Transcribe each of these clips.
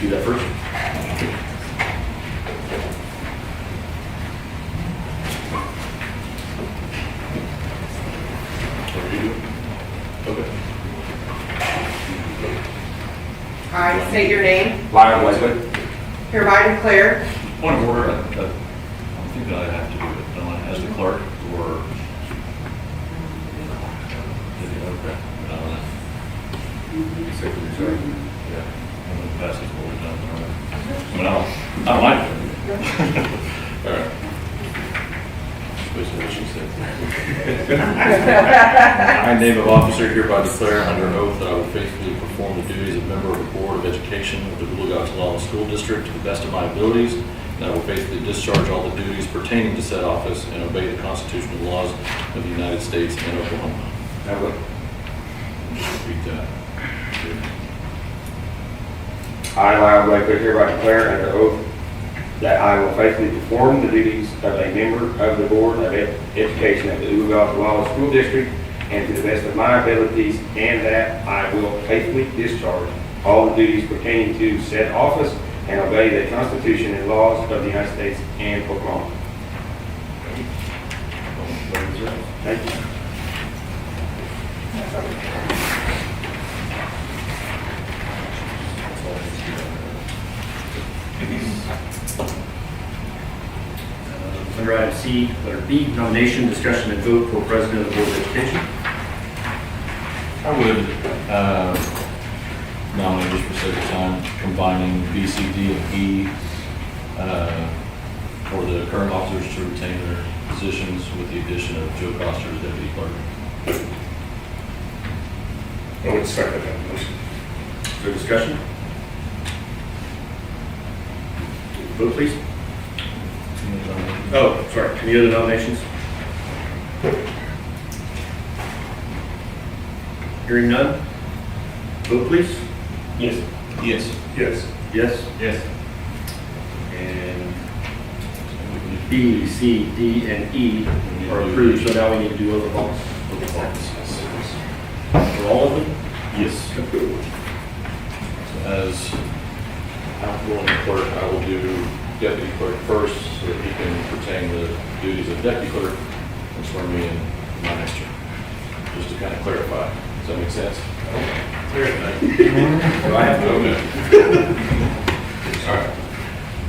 do that first. Okay. I state your name, Lyle Wesley. hereby declare Point of order, I think that I have to do it, don't I, as the clerk, or? Okay. Secretary. Yeah, I'm going to pass this forward down. I mean, I don't like it. All right. Basically what she said. I, name of officer, hereby declare under an oath that I will faithfully perform the duties of member of the Board of Education of the Oologah-Talala School District to the best of my abilities, and I will faithfully discharge all the duties pertaining to said office and obey the Constitution and laws of the United States and Oklahoma. Now look. Repeat that. I, Lyle Wesley, hereby declare under oath that I will faithfully perform the duties of a member of the Board of Education of the Oologah-Talala School District and to the best of my abilities, and that I will faithfully discharge all the duties pertaining to said office and obey the Constitution and laws of the United States and Oklahoma. Thank you. Under item C, letter B, nomination, discussion, and vote for president of the Board of Education. I would nominate just for sake of time, combining B, C, D, and E for the current officers to retain their positions with the addition of Joe Coster as deputy clerk. I would second that motion. Is there discussion? Vote, please. Oh, sorry. Any other nominations? Hearing none. Vote, please. Yes. Yes. Yes. Yes. Yes. And B, C, D, and E are approved, so now we need to do other ones. For all of them? Yes. As outgoing clerk, I will do deputy clerk first so that he can retain the duties of deputy clerk and swear me in my next term. Just to kind of clarify. Does that make sense? Do I have to? All right.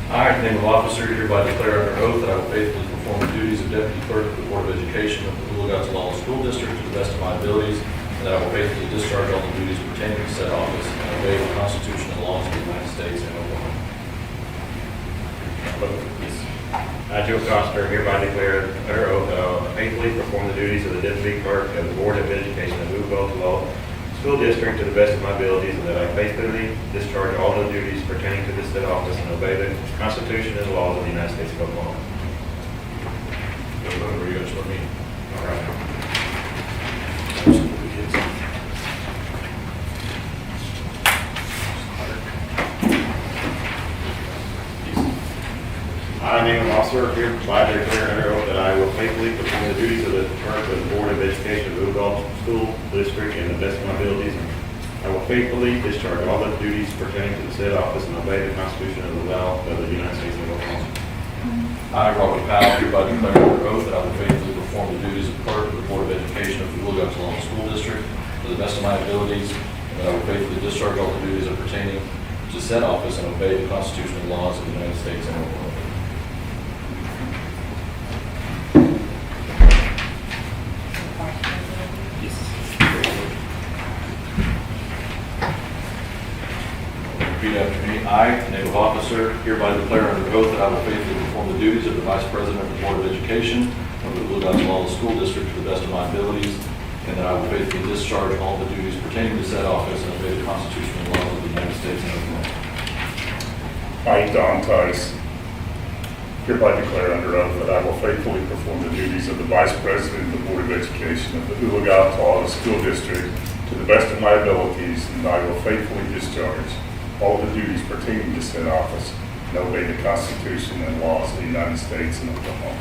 I, in the name of officer, hereby declare under oath that I will faithfully perform the duties of deputy clerk of the Board of Education of the Oologah-Talala School District to the best of my abilities, and that I will faithfully discharge all the duties pertaining to said office and obey the Constitution and laws of the United States and Oklahoma. I, Joe Coster, hereby declare under oath that I will faithfully perform the duties of the deputy clerk of the Board of Education of the Oologah-Talala School District to the best of my abilities, and that I faithfully discharge all the duties pertaining to this said office and obey the Constitution and laws of the United States of Oklahoma. Whatever you guys want me. All right. I, name of officer, hereby declare under oath that I will faithfully perform the duties of the clerk of the Board of Education of the Oologah School District and the best of my abilities. I will faithfully discharge all the duties pertaining to the said office and obey the Constitution and the law of the United States of Oklahoma. I, Robert Powell, hereby declare under oath that I will faithfully perform the duties of clerk of the Board of Education of the Oologah-Talala School District to the best of my abilities, and that I will faithfully discharge all the duties pertaining to said office and obey the Constitution and laws of the United States and Oklahoma. Repeat after me. I, name of officer, hereby declare under oath that I will faithfully perform the duties of the Vice President of the Board of Education of the Oologah-Talala School District to the best of my abilities, and that I will faithfully discharge all the duties pertaining to said office and obey the Constitution and laws of the United States and Oklahoma. I, Don Tice, hereby declare under oath that I will faithfully perform the duties of the Vice President of the Board of Education of the Oologah-Talala School District to the best of my abilities, and I will faithfully discharge all the duties pertaining to said office and obey the Constitution and laws of the United States and Oklahoma.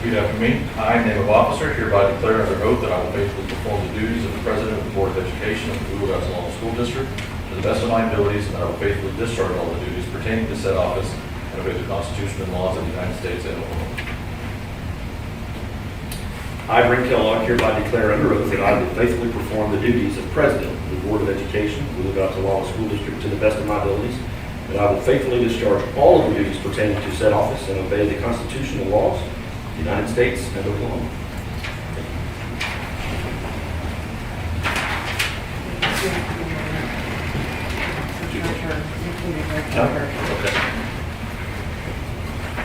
Repeat after me. I, name of officer, hereby declare under oath that I will faithfully perform the duties of the President of the Board of Education of the Oologah-Talala School District to the best of my abilities, and that I will faithfully discharge all the duties pertaining to said office and obey the Constitution and laws of the United States and Oklahoma. I, Brent Kellogg, hereby declare under oath that I will faithfully perform the duties of President of the Board of Education of the Oologah-Talala School District to the best of my abilities, that I will faithfully discharge all of the duties pertaining to said office and obey the Constitution and laws of the United States and Oklahoma.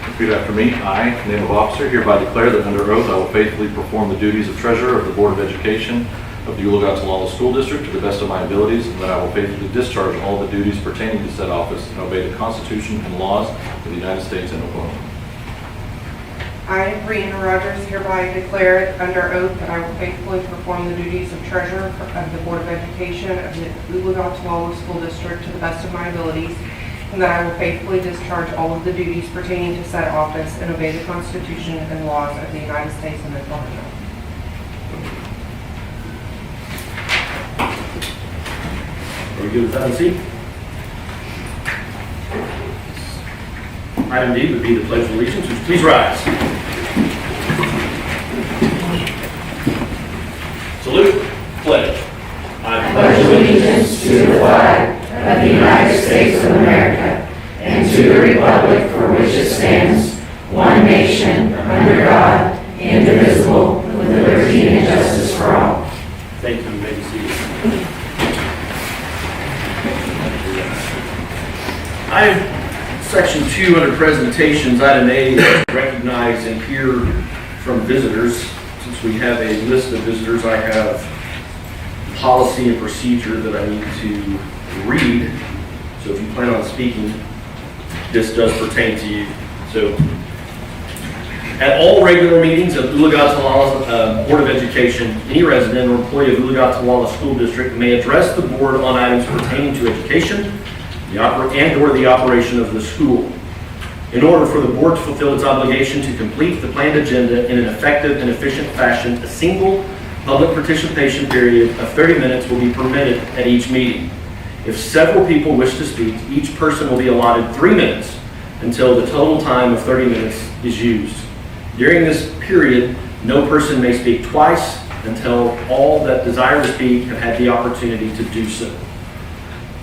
Repeat after me. I, name of officer, hereby declare that under oath I will faithfully perform the duties of Treasurer of the Board of Education of the Oologah-Talala School District to the best of my abilities, and that I will faithfully discharge all the duties pertaining to said office and obey the Constitution and laws of the United States and Oklahoma. I, Brianna Rogers, hereby declare under oath that I will faithfully perform the duties of Treasurer of the Board of Education of the Oologah-Talala School District to the best of my abilities, and that I will faithfully discharge all of the duties pertaining to said office and obey the Constitution and laws of the United States and Oklahoma. Are we good with item C? Item D would be the Pledge of Allegiance. Would you please rise? Salute. Pledge. I pledge allegiance to the flag of the United States of America and to the republic for which it stands, one nation, under God, indivisible, with liberty and justice for all. Thank you. You may be seated. Section 2 under presentations, item A, recognize and hear from visitors. Since we have a list of visitors, I have policy and procedure that I need to read. So if you plan on speaking, this does pertain to you. So at all regular meetings of Oologah-Talala Board of Education, any resident or employee of Oologah-Talala School District may address the board on items pertaining to education and/or the operation of the school. In order for the board to fulfill its obligation to complete the planned agenda in an effective and efficient fashion, a single public participation period of 30 minutes will be permitted at each meeting. If several people wish to speak, each person will be allotted 3 minutes until the total time of 30 minutes is used. During this period, no person may speak twice until all that desire to speak have had the opportunity to do so.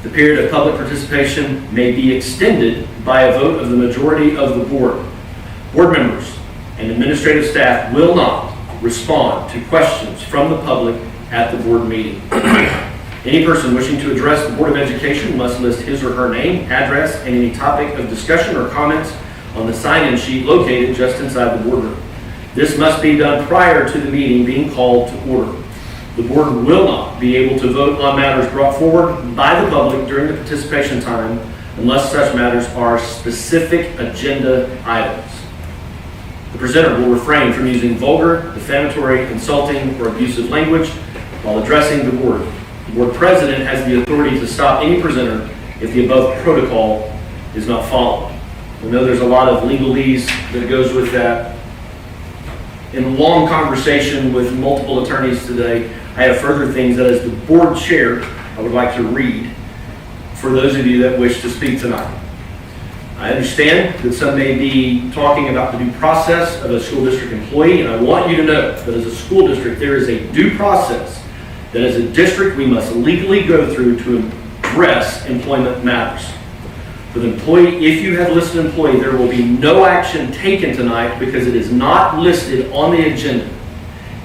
The period of public participation may be extended by a vote of the majority of the board. Board members and administrative staff will not respond to questions from the public at the board meeting. Any person wishing to address the Board of Education must list his or her name, address, and any topic of discussion or comments on the sign-in sheet located just inside the boardroom. This must be done prior to the meeting being called to order. The board will not be able to vote on matters brought forward by the public during the participation time unless such matters are specific agenda items. The presenter will refrain from using vulgar, defamatory, insulting, or abusive language while addressing the board. The board president has the authority to stop any presenter if the above protocol is not followed. We know there's a lot of legalese that goes with that. In a long conversation with multiple attorneys today, I have further things that as the board chair, I would like to read for those of you that wish to speak tonight. I understand that some may be talking about the due process of a school district employee, and I want you to know that as a school district, there is a due process that as a district we must legally go through to address employment matters. For the employee, if you have listed employee, there will be no action taken tonight because it is not listed on the agenda.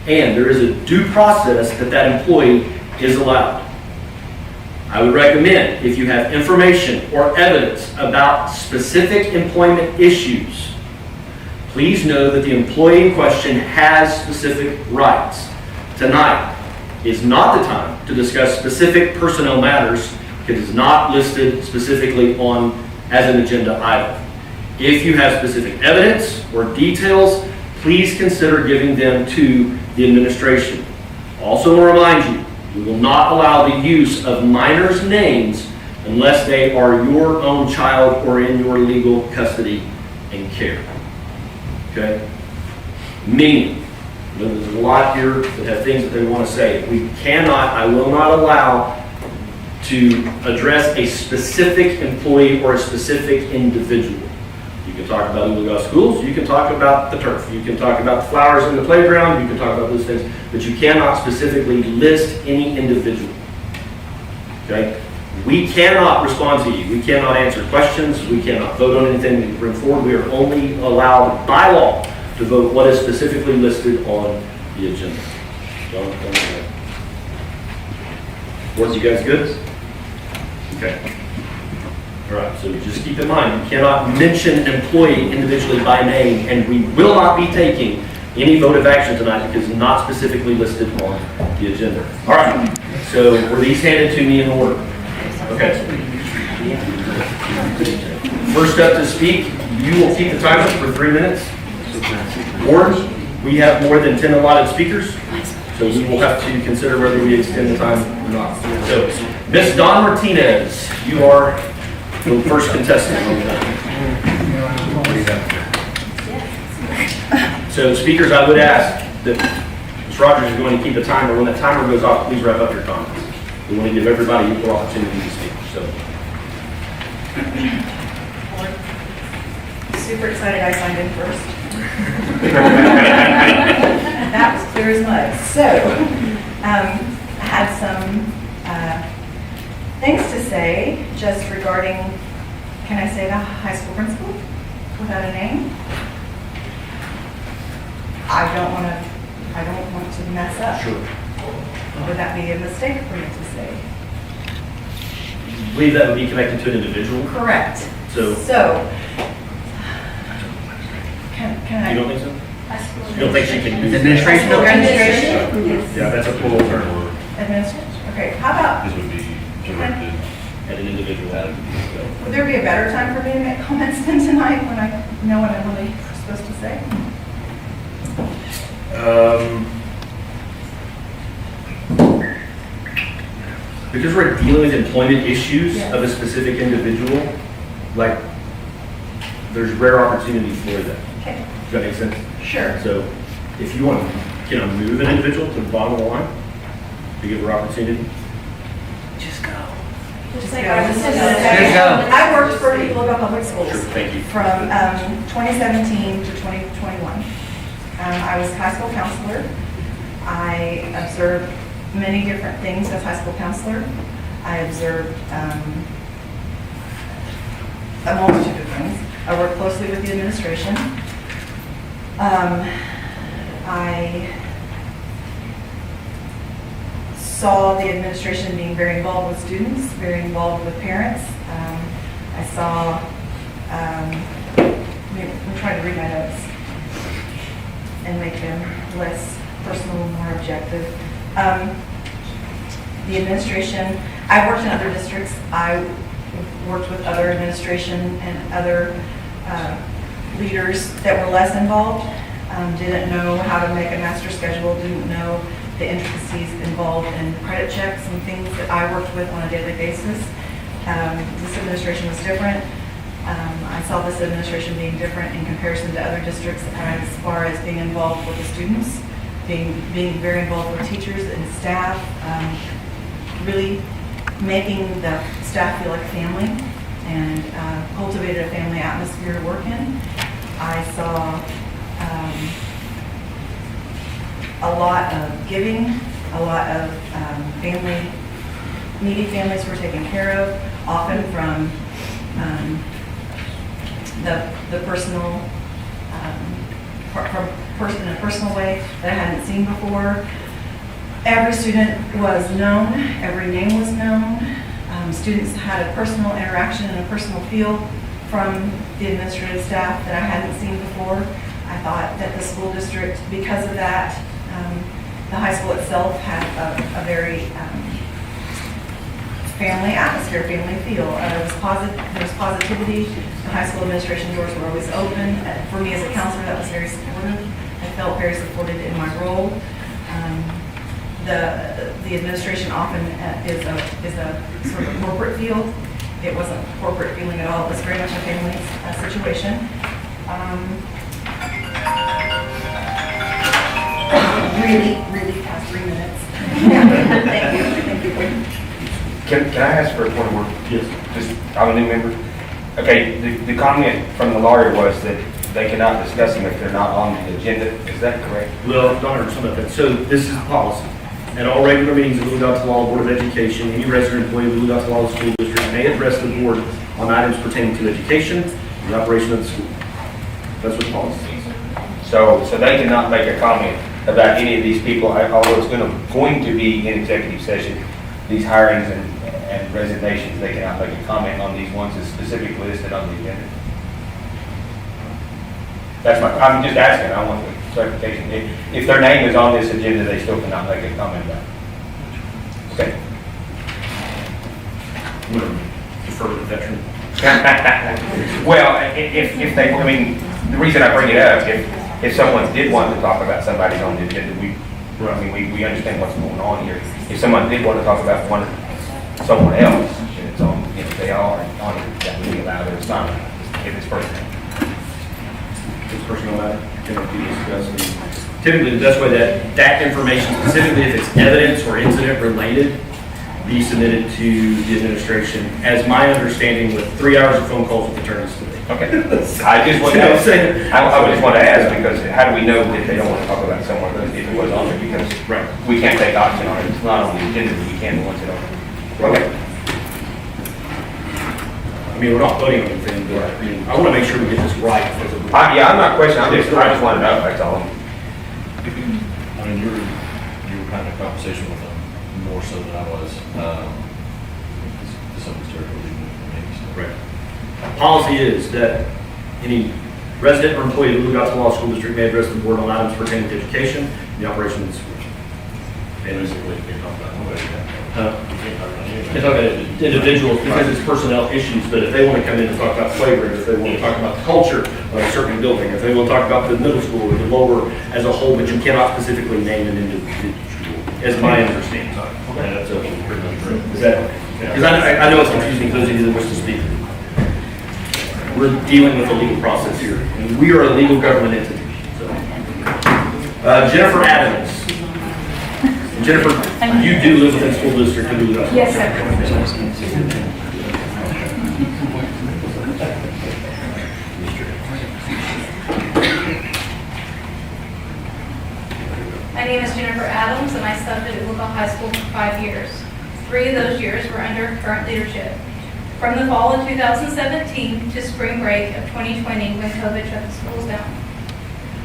And there is a due process that that employee is allowed. I would recommend if you have information or evidence about specific employment issues, please know that the employee in question has specific rights. Tonight is not the time to discuss specific personnel matters. It is not listed specifically on as an agenda item. If you have specific evidence or details, please consider giving them to the administration. Also to remind you, we will not allow the use of minors' names unless they are your own child or in your legal custody and care. Okay? Meaning, there's a lot here that have things that they want to say. We cannot, I will not allow to address a specific employee or a specific individual. You can talk about Oologah schools, you can talk about the turf, you can talk about the flowers in the playground, you can talk about those things, but you cannot specifically list any individual. Okay? We cannot respond to you. We cannot answer questions. We cannot vote on anything that you bring forward. We are only allowed by law to vote what is specifically listed on the agenda. Was you guys good? Okay. All right, so just keep in mind, you cannot mention employee individually by name, and we will not be taking any vote of action tonight because it's not specifically listed on the agenda. All right, so were these handed to me in order? Okay. First up to speak, you will keep the timer for 3 minutes. Or we have more than 10 allotted speakers, so we will have to consider whether we extend the time or not. So, Ms. Dawn Martinez, you are the first contestant. So, speakers, I would ask that Ms. Rogers is going to keep the timer. When the timer goes off, please wrap up your comments. We want to give everybody equal opportunity to speak. So, super excited I signed in first. That was clear as mud. So, I had some things to say just regarding, can I say the high school principal without a name? I don't want to mess up. sure. Would that be a mistake for me to say? I believe that would be connected to an individual. Correct. So, can I? you don't think so? You don't think she can do that? Administration? Yeah, that's a plural term. Administration? Okay, how about, This would be directed At an individual. would there be a better time for me to make comments than tonight when I know what I'm really supposed to say? Because we're dealing with employment issues Yes. of a specific individual, like, there's rare opportunity for that. Okay, Does that make sense? sure. So, if you want, can I move an individual to the bottom of the line to give her opportunity? Just go. Just Just like go. our Just decision. go. I worked for Oologah Public Schools. Sure, thank you. From 2017 to 2021. I was high school counselor. I observed many different things as high school counselor. I observed a multitude of things. I worked closely with the administration. I saw the administration being very involved with students, very involved with parents. I saw, I'm trying to read my notes and make them less personal, more objective. The administration, I worked in other districts. I worked with other administration and other leaders that were less involved, didn't know how to make a master schedule, didn't know the intricacies involved in credit checks and things that I worked with on a daily basis. This administration was different. I saw this administration being different in comparison to other districts as far as being involved with the students, being very involved with teachers and staff, really making the staff feel like family and cultivated a family atmosphere to work in. I saw a lot of giving, a lot of needy families were taken care of, often from the personal, in a personal way that I hadn't seen before. Every student was known, every name was known. Students had a personal interaction and a personal feel from the administrative staff that I hadn't seen before. I thought that the school district, because of that, the high school itself had a very family atmosphere, family feel. There was positivity. The high school administration doors were always open. For me as a counselor, that was very supportive. I felt very supported in my role. The administration often is a sort of corporate feel. It wasn't a corporate feeling at all. It was very much a family situation. really, really fast 3 minutes. Thank you, thank you. Can I ask for a point of order? Yes. Just, I'm a new member. Okay, the comment from the lawyer was that they cannot discuss them if they're not on the agenda. Is that correct? Well, don't understand about that. So this is the policy. At all regular meetings of Oologah-Talala Board of Education, any resident employee of Oologah-Talala School District may address the board on items pertaining to education and the operation of the school. That's what the policy is. So they cannot make a comment about any of these people, although it's going to be in executive session, these hirings and resignations, they cannot make a comment on these ones that's specifically listed on the agenda. I'm just asking, I want the clarification. If their name is on this agenda, they still cannot make a comment about it. Okay. I'm going to defer to the veteran. Well, if they, I mean, the reason I bring it up, if someone did want to talk about somebody's on the agenda, we understand what's going on here. If someone did want to talk about someone else, and it's on, they are on it, that would be allowed, or it's not, if it's personal. It's personal matter, can be discussed. Typically, the best way that information, specifically if it's evidence or incident related, be submitted to the administration, as my understanding, with 3 hours of phone calls with attorneys today. Okay. I just want to ask, I just want to ask, because how do we know that they don't want to talk about someone if it was on there? Because we can't take action on it. It's not on the agenda, but we can once it's on. Okay. I mean, we're not voting on anything, but I mean, I want to make sure we get this right for the board. Yeah, I'm not questioning, I just want to know, that's all. I mean, you were kind of in conversation with them more so than I was. Some of the for me. Right. Policy is that any resident or employee of the Oologah-Talala School District may address the board on items pertaining to education and the operation of the school. And Basically, you can't talk about nobody. You can't talk about anybody. it's not about individuals because it's personnel issues, but if they want to come in and talk about flagrant, if they want to talk about the culture of a certain building, if they want to talk about the middle school or the lower as a whole, but you cannot specifically name an individual, as my understanding. Okay, that's pretty much true. Is that, because I know it's confusing for those of you that wish to speak. We're dealing with a legal process here, and we are a legal government entity. So. Jennifer Adams. Jennifer, you do live within school district of Oologah. Yes, sir. My name is Jennifer Adams, and I subbed at Oologah High School for 5 years. 3 of those years were under current leadership. From the fall of 2017 to spring break of 2020 when COVID shut the schools down.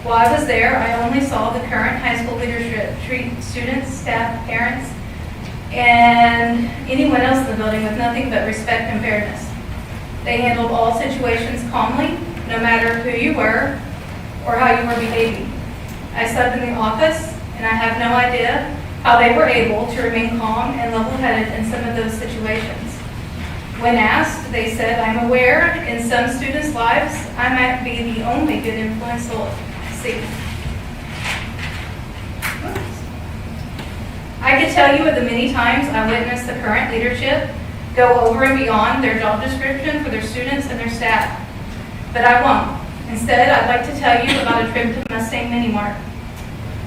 While I was there, I only saw the current high school leadership treat students, staff, parents, and anyone else in the building with nothing but respect and fairness. They handled all situations calmly, no matter who you were or how you were behaving. I subbed in the office, and I have no idea how they were able to remain calm and level-headed in some of those situations. When asked, they said, "I'm aware in some students' lives, I might be the only good influence they'll see." I could tell you of the many times I witnessed the current leadership go over and beyond their job description for their students and their staff, but I won't. Instead, I'd like to tell you about a trip to Mustang Mini Mart.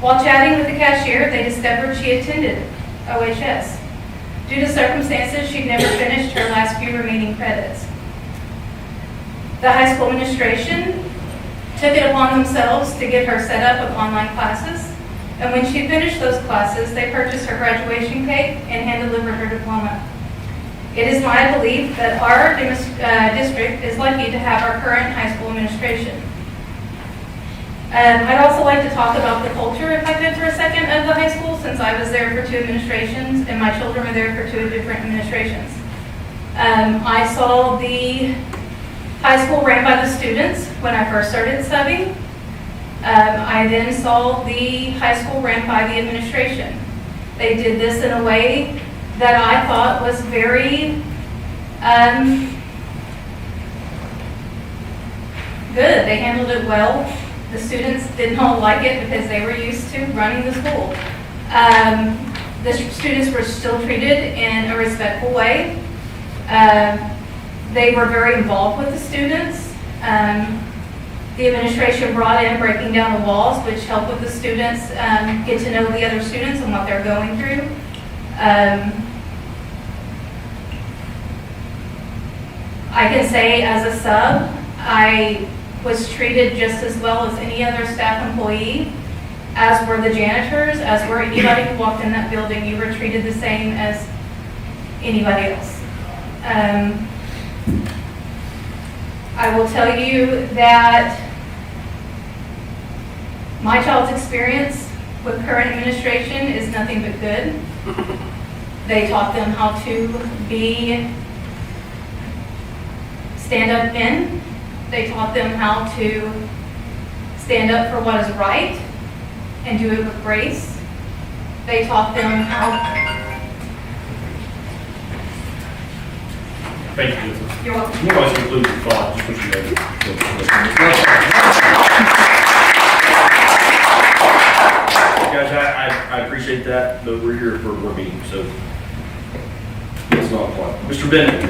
While chatting with the cashier, they discovered she attended OHS. Due to circumstances, she'd never finished her last few remaining credits. The high school administration took it upon themselves to get her set up with online classes, and when she finished those classes, they purchased her graduation cake and hand-delivered her diploma. It is my belief that our district is lucky to have our current high school administration. I'd also like to talk about the culture, if I could, for a second, of the high school, since I was there for 2 administrations and my children were there for 2 different administrations. I saw the high school ran by the students when I first started subbing. I then saw the high school ran by the administration. They did this in a way that I thought was very good. They handled it well. The students did not like it because they were used to running the school. The students were still treated in a respectful way. They were very involved with the students. The administration brought in breaking down the walls, which help with the students get to know the other students and what they're going through. I can say as a sub, I was treated just as well as any other staff employee, as were the janitors, as were anybody who walked in that building. You were treated the same as anybody else. I will tell you that my child's experience with current administration is nothing but good. They taught them how to stand up in. They taught them how to stand up for what is right and do it with grace. They taught them how. Thank you, Jennifer. You're welcome. You always conclude your thought, just what you made. Guys, I appreciate that, but we're here for a meeting, so it's not a problem. Mr. Bennett?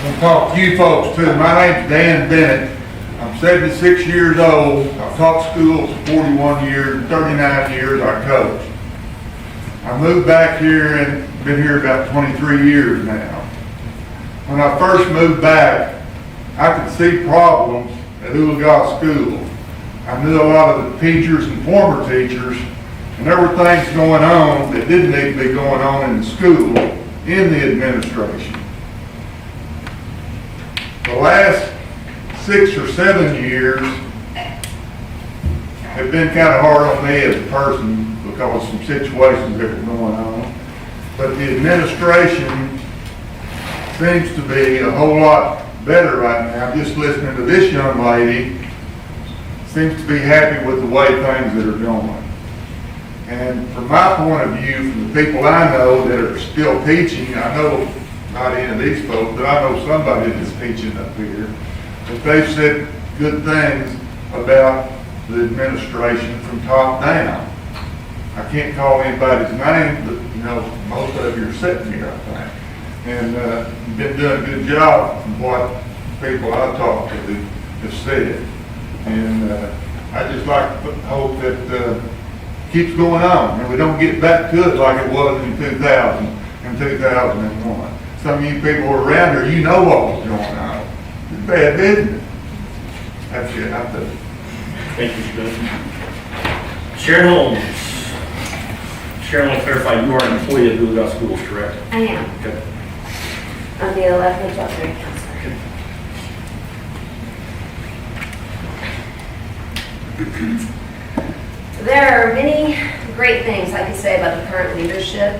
I'll talk to you folks too. My name's Dan Bennett. I'm 76 years old. I've taught schools for 41 years, 39 years I coached. I moved back here and been here about 23 years now. When I first moved back, I could see problems at Oologah School. I knew a lot of the teachers and former teachers, and there were things going on that didn't need to be going on in the school, in the administration. The last 6 or 7 years have been kind of hard on me as a person because of some situations that were going on. But the administration seems to be a whole lot better right now. Just listening to this young lady, seems to be happy with the way things that are going. And from my point of view, from the people I know that are still teaching, I know not any of these folks, but I know somebody that's teaching up here, that they've said good things about the administration from top down. I can't call anybody's name, but you know, most of you are sitting here, I think. And you've been doing a good job from what people I've talked to have said. And I just like to hope that keeps going on and we don't get back to it like it was in 2000 and 2001. Some of you people who are around here, you know what was going on. It's bad business. That's it, I'm done. Thank you, Mr. Bennett. Sharon Holmes. Sharon, I want to clarify, you are an employee of Oologah Schools, correct? I am. Okay. I'm the 11th Advisory Counselor. There are many great things I could say about the current leadership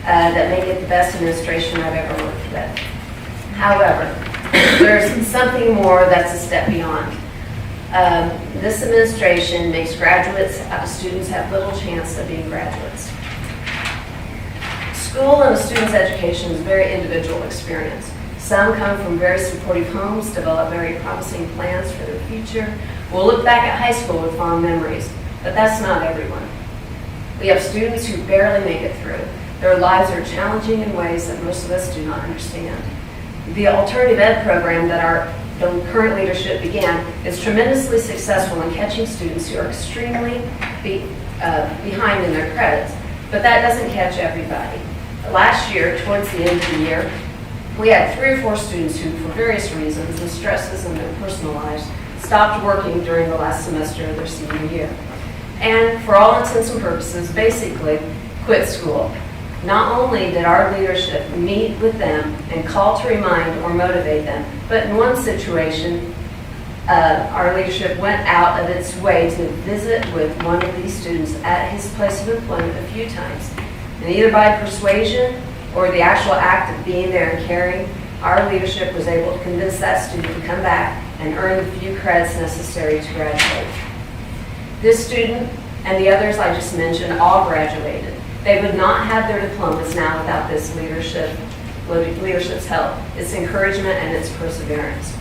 that make it the best administration I've ever worked with. However, there's something more that's a step beyond. This administration makes students have little chance of being graduates. School and a student's education is a very individual experience. Some come from very supportive homes, develop very promising plans for their future, will look back at high school with fond memories, but that's not everyone. We have students who barely make it through. Their lives are challenging in ways that most of us do not understand. The alternative ed program that our current leadership began is tremendously successful in catching students who are extremely behind in their credits, but that doesn't catch everybody. Last year, towards the end of the year, we had 3 or 4 students who, for various reasons and stresses in their personal lives, stopped working during the last semester of their senior year. And for all intents and purposes, basically quit school. Not only did our leadership meet with them and call to remind or motivate them, but in one situation, our leadership went out of its way to visit with one of these students at his place of employment a few times. And either by persuasion or the actual act of being there and caring, our leadership was able to convince that student to come back and earn the few credits necessary to graduate. This student and the others I just mentioned all graduated. They would not have their diplomas now without this leadership's help, its encouragement, and its perseverance.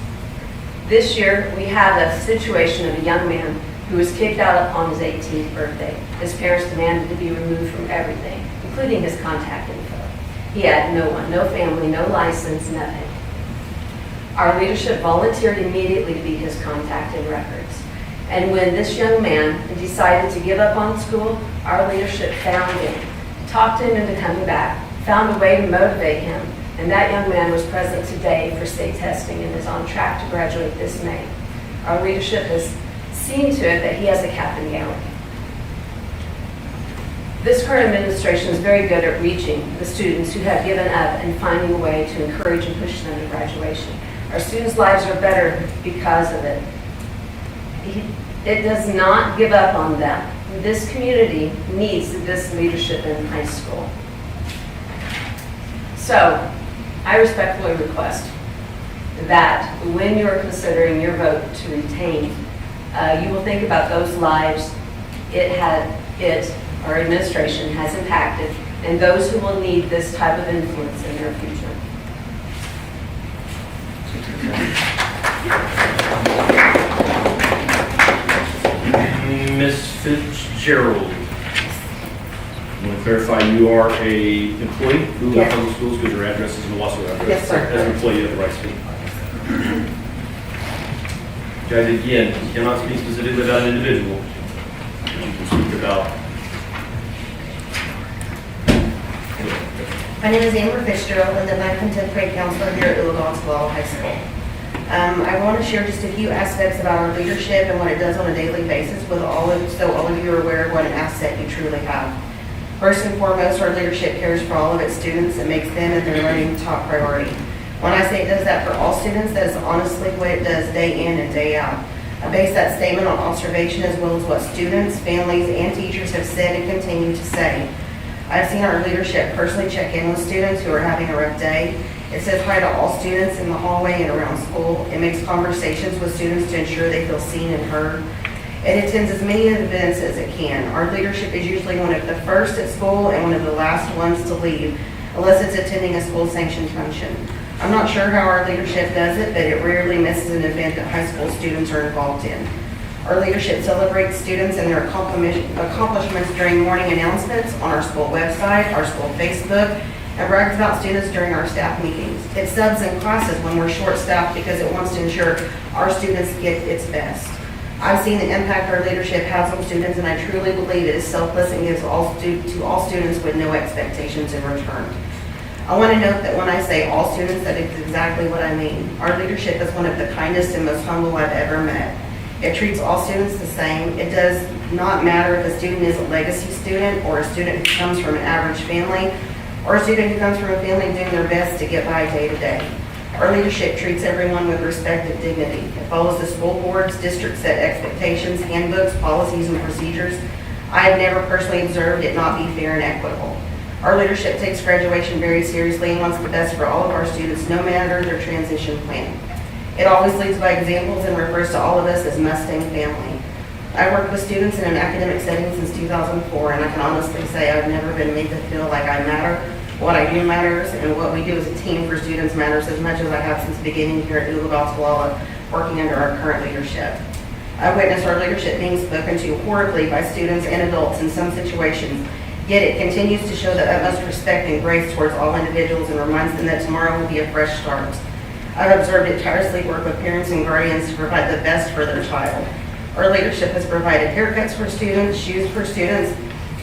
This year, we had a situation of a young man who was kicked out upon his 18th birthday. His parents demanded to be removed from everything, including his contact info. He had no one, no family, no license, nothing. Our leadership volunteered immediately to be his contact and records. And when this young man decided to give up on school, our leadership found him, talked him into coming back, found a way to motivate him, and that young man was present today for state testing and is on track to graduate this May. Our leadership has seen to it that he has a cap and gown. This current administration is very good at reaching the students who have given up and finding a way to encourage and push them to graduation. Our students' lives are better because of it. It does not give up on them. This community needs this leadership in high school. So, I respectfully request that when you're considering your vote to retain, you will think about those lives our administration has impacted, and those who will need this type of influence in their future. Ms. Fitzgerald, I want to clarify, you are a employee of Oologah Yes. Public Schools because your address is in the Wausau address. Yes, sir. As an employee, you have the right to speak. Guys, again, you cannot speak specifically about an individual, but you can speak about. My name is Amber Fitzgerald, and the 9th and 10th grade counselor here at Oologah-Talala High School. I want to share just a few aspects about our leadership and what it does on a daily basis with so all of you are aware of what an asset you truly have. First and foremost, our leadership cares for all of its students and makes them and their learning top priority. When I say it does that for all students, that is honestly what it does day in and day out. I base that statement on observation as well as what students, families, and teachers have said and continue to say. I've seen our leadership personally check in with students who are having a rough day. It says hi to all students in the hallway and around school. It makes conversations with students to ensure they feel seen and heard. It attends as many events as it can. Our leadership is usually one of the first at school and one of the last ones to leave, unless it's attending a school-sanctioned function. I'm not sure how our leadership does it, but it rarely misses an event that high school students are involved in. Our leadership celebrates students and their accomplishments during morning announcements on our school website, our school Facebook, and brags about students during our staff meetings. It subs in classes when we're short-staffed because it wants to ensure our students get its best. I've seen the impact our leadership has on students, and I truly believe it is selfless and gives to all students with no expectations in return. I want to note that when I say all students, that is exactly what I mean. Our leadership is one of the kindest and most humble I've ever met. It treats all students the same. It does not matter if a student is a legacy student or a student who comes from an average family or a student who comes from a family doing their best to get by day to day. Our leadership treats everyone with respect and dignity. It follows the school board's district set expectations, handbooks, policies, and procedures. I have never personally observed it not be fair and equitable. Our leadership takes graduation very seriously and wants the best for all of our students, no matter their transition plan. It always leads by examples and refers to all of us as Mustang family. I worked with students in an academic setting since 2004, and I can honestly say I've never been made to feel like I matter. What I do matters, and what we do as a team for students matters as much as I have since the beginning here at Oologah-Talala, working under our current leadership. I witnessed our leadership being spoken to horribly by students and adults in some situations, yet it continues to show the utmost respect and grace towards all individuals and reminds them that tomorrow will be a fresh start. I've observed it tirelessly work with parents and guardians to provide the best for their child. Our leadership has provided haircuts for students, shoes for students,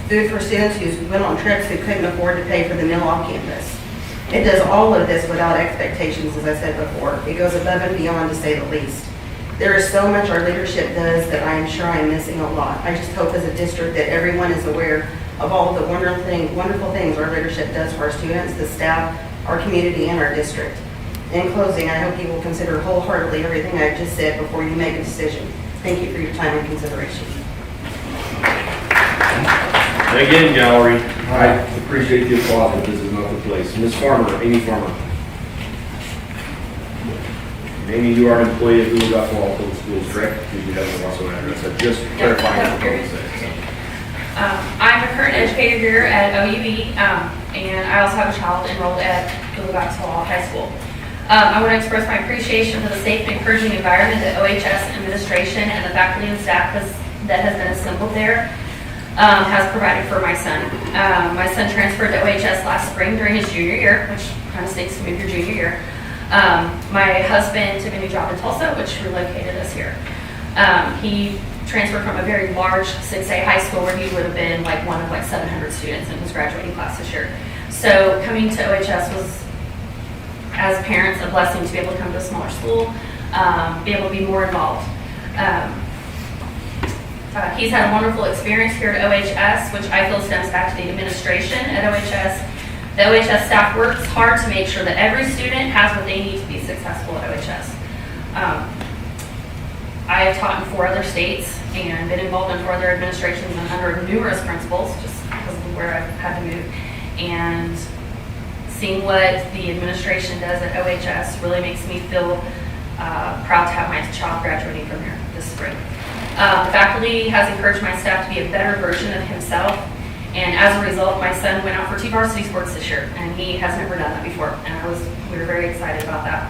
food for students who went on trips who couldn't afford to pay for the meal off campus. It does all of this without expectations, as I said before. It goes above and beyond, to say the least. There is so much our leadership does that I am sure I'm missing a lot. I just hope as a district that everyone is aware of all the wonderful things our leadership does for our students, the staff, our community, and our district. In closing, I hope you will consider wholeheartedly everything I've just said before you make a decision. Thank you for your time and consideration. And again, gallery, I appreciate the applause, but this is not the place. Ms. Farmer, Amy Farmer. Amy, you are an employee of Oologah-Talala Public Schools, correct? Because you have a Wausau address. I'm just clarifying what you said. I'm a current educator here at OUE, and I also have a child enrolled at Oologah-Talala High School. I want to express my appreciation for the safe and encouraging environment that OHS administration and the faculty and staff that has been assembled there. has provided for my son. My son transferred to OHS last spring during his junior year, which kind of stinks to move your junior year. My husband took a new job in Tulsa, which relocated us here. He transferred from a very large 6A high school where he would have been like one of like 700 students in his graduating class this year. So coming to OHS was, as parents, a blessing to be able to come to a smaller school, be able to be more involved. He's had a wonderful experience here at OHS, which I feel stems back to the administration at OHS. The OHS staff works hard to make sure that every student has what they need to be successful at OHS. I have taught in 4 other states and been involved in 4 other administrations and under numerous principals, just because of where I've had to move. And seeing what the administration does at OHS really makes me feel proud to have my child graduating from here this spring. The faculty has encouraged my staff to be a better version of himself, and as a result, my son went out for 2 varsity sports this year, and he has never done that before, and we were very excited about that.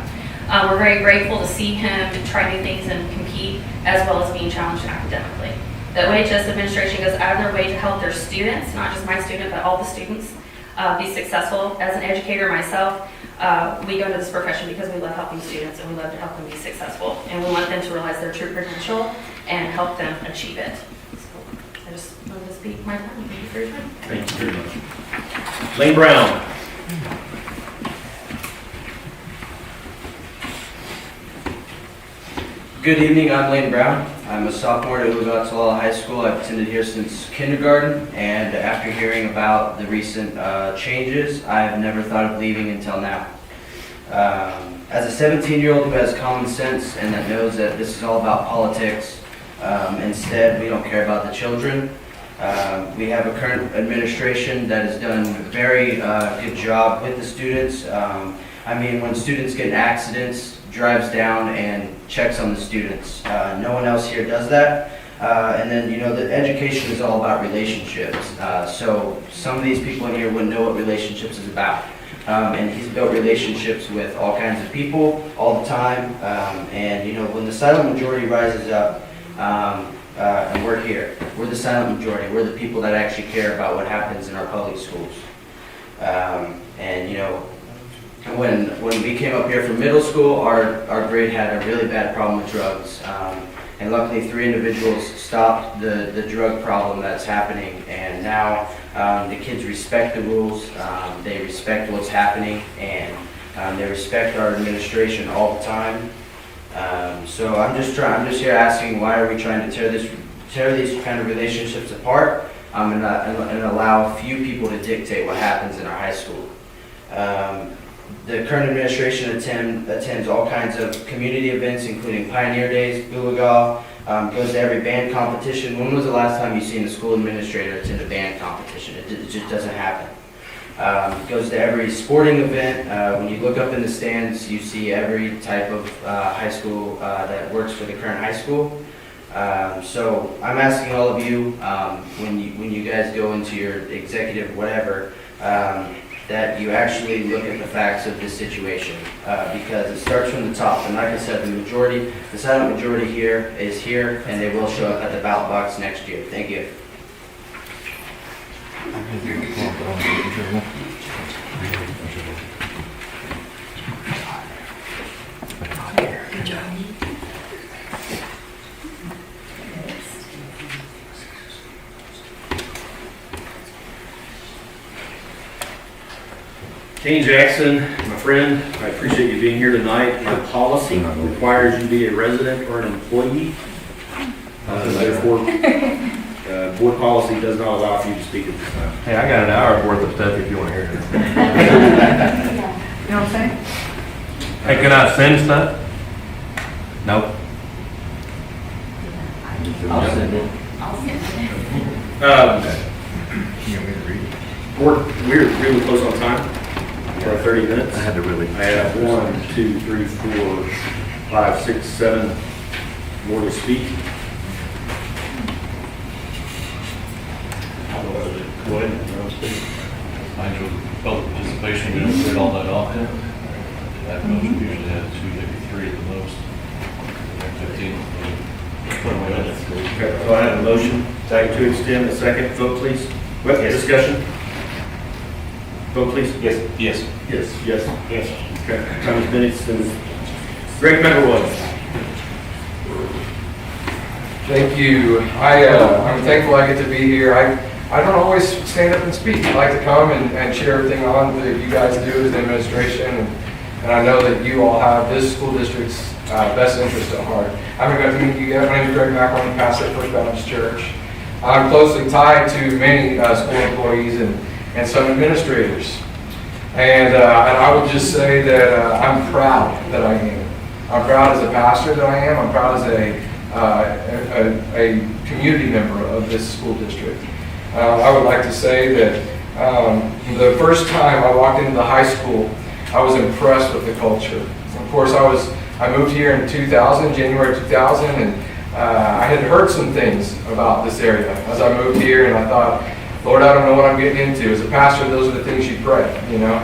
We're very grateful to see him try new things and compete, as well as being challenged academically. The OHS administration goes out of their way to help their students, not just my student, but all the students, be successful. As an educator myself, we go into this profession because we love helping students and we love to help them be successful. And we want them to realize their true potential and help them achieve it. So I just wanted to speak my time. Thank you for your time. Thank you very much. Lane Brown. Good evening, I'm Lane Brown. I'm a sophomore at Oologah-Talala High School. I've attended here since kindergarten, and after hearing about the recent changes, I have never thought of leaving until now. As a 17-year-old who has common sense and that knows that this is all about politics, instead we don't care about the children. We have a current administration that has done a very good job with the students. I mean, when students get in accidents, drives down and checks on the students. No one else here does that. And then, you know, the education is all about relationships. So some of these people in here wouldn't know what relationships is about. And he's built relationships with all kinds of people all the time. And, you know, when the silent majority rises up, and we're here, we're the silent majority. We're the people that actually care about what happens in our public schools. And, you know, when we came up here from middle school, our grade had a really bad problem with drugs. And luckily 3 individuals stopped the drug problem that's happening. And now the kids respect the rules, they respect what's happening, and they respect our administration all the time. So I'm just here asking, why are we trying to tear these kind of relationships apart and allow a few people to dictate what happens in our high school? The current administration attends all kinds of community events, including Pioneer Days, Oologah, goes to every band competition. When was the last time you seen a school administrator attend a band competition? It just doesn't happen. Goes to every sporting event. When you look up in the stands, you see every type of high school that works for the current high school. So I'm asking all of you, when you guys go into your executive whatever, that you actually look at the facts of this situation, because it starts from the top. And like I said, the silent majority here is here, and they will show up at the ballot box next year. Thank you. Good job. Kane Jackson, my friend, I appreciate you being here tonight. My policy requires you to be a resident or an employee. Therefore, board policy does not allow for you to speak at this time. Hey, I got an hour's worth of stuff if you want to hear it. You know what I'm saying? Hey, can I send stuff? Nope. I'll send it. Board, we're really close on time. For 30 minutes. I had to really. I have 1, 2, 3, 4, 5, 6, 7 more to speak. Go ahead. I enjoy public participation, we don't get all that often. At most, we usually have 2, maybe 3 at the most. 15. Put them away. Okay, so I have a motion Second to extend, a second. Vote, please. What, discussion? Vote, please. Yes. Yes. Yes. Yes. Yes. Okay, time has been extended. Greg McElroy. Thank you. I'm thankful I get to be here. I don't always stand up and speak. I like to come and share everything on that you guys do as the administration, and I know that you all have this school district's best interest at heart. I haven't got to meet you yet. My name is Greg McElroy, pastor at First Baptist Church. I'm closely tied to many school employees and some administrators. And I would just say that I'm proud that I am. I'm proud as a pastor that I am. I'm proud as a community member of this school district. I would like to say that the first time I walked into the high school, I was impressed with the culture. Of course, I moved here in 2000, January 2000, and I had heard some things about this area as I moved here, and I thought, Lord, I don't know what I'm getting into. As a pastor, those are the things you pray, you know.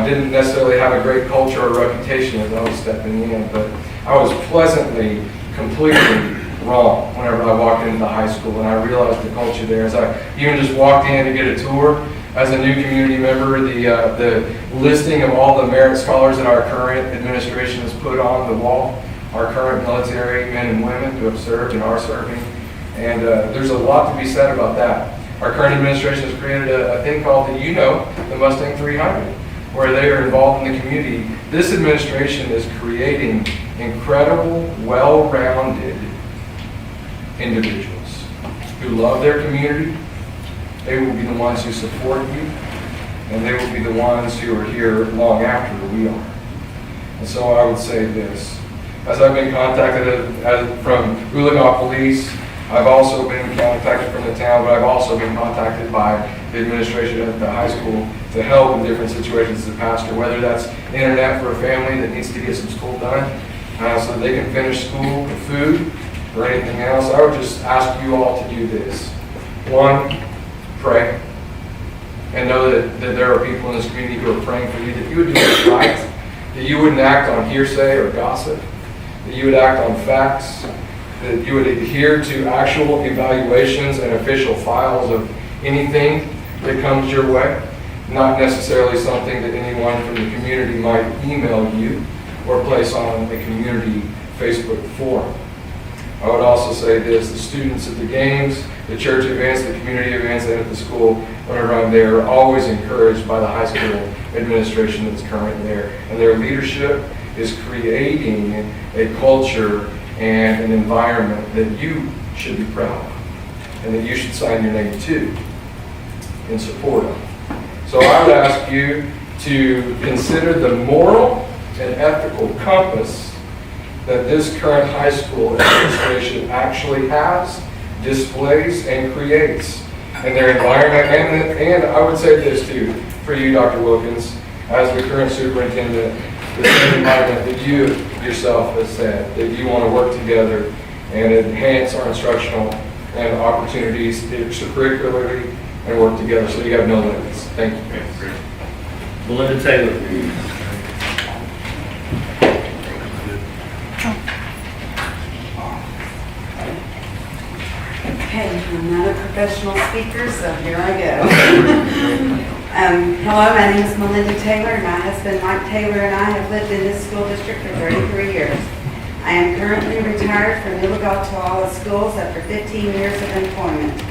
Didn't necessarily have a great culture or reputation as I was stepping in, but I was pleasantly, completely wrong whenever I walked into the high school, and I realized the culture there. As I even just walked in to get a tour as a new community member, the listing of all the merit scholars that our current administration has put on the wall, our current military men and women who have served and are serving, and there's a lot to be said about that. Our current administration has created a thing called the Mustang 300, where they are involved in the community. This administration is creating incredible, well-rounded individuals who love their community. They will be the ones who support you, and they will be the ones who are here long after we are. And so I would say this. As I've been contacted from Oologah Police, I've also been contacted from the town, but I've also been contacted by the administration at the high school to help in different situations as a pastor, whether that's internet for a family that needs to get some school done so that they can finish school, or food, or anything else. I would just ask you all to do this. One, pray. And know that there are people in this community who are praying for you, that you would do what's right, that you wouldn't act on hearsay or gossip, that you would act on facts, that you would adhere to actual evaluations and official files of anything that comes your way, not necessarily something that anyone from the community might email you or place on a community Facebook forum. I would also say this: the students at the games, the church events, the community events, and at the school, whenever I'm there, are always encouraged by the high school administration that's currently there. And their leadership is creating a culture and an environment that you should be proud of, and that you should sign your name to in support of. So I would ask you to consider the moral and ethical compass that this current high school administration actually has, displays, and creates in their environment. And I would say this too, for you, Dr. Wilkins, as the current superintendent, the same environment that you yourself have said, that you want to work together and enhance our instructional and opportunities extracurricularly and work together so you have no limits. Thank you. Belinda Taylor. Okay, I'm not a professional speaker, so here I go. Hello, my name is Melinda Taylor, and my husband Mike Taylor and I have lived in this school district for 33 years. I am currently retired from Oologah-Talala schools after 15 years of employment.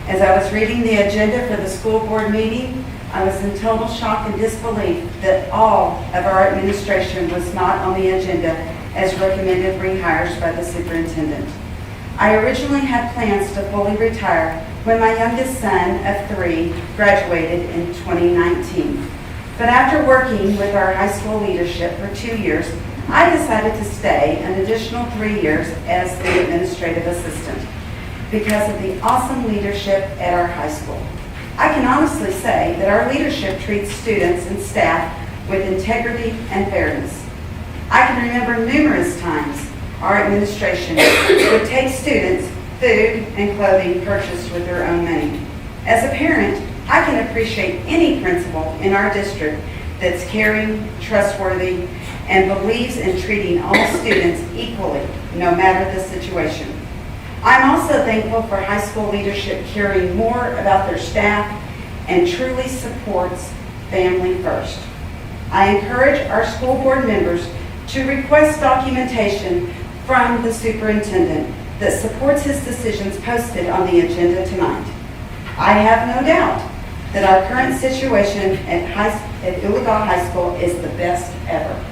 As I was reading the agenda for the school board meeting, I was in total shock and disbelief that all of our administration was not on the agenda as recommended rehires by the superintendent. I originally had plans to fully retire when my youngest son of 3 graduated in 2019. But after working with our high school leadership for 2 years, I decided to stay an additional 3 years as the administrative assistant because of the awesome leadership at our high school. I can honestly say that our leadership treats students and staff with integrity and fairness. I can remember numerous times our administration would take students food and clothing purchased with their own money. As a parent, I can appreciate any principal in our district that's caring, trustworthy, and believes in treating all students equally, no matter the situation. I'm also thankful for high school leadership caring more about their staff and truly supports family first. I encourage our school board members to request documentation from the superintendent that supports his decisions posted on the agenda tonight. I have no doubt that our current situation at Oologah High School is the best ever.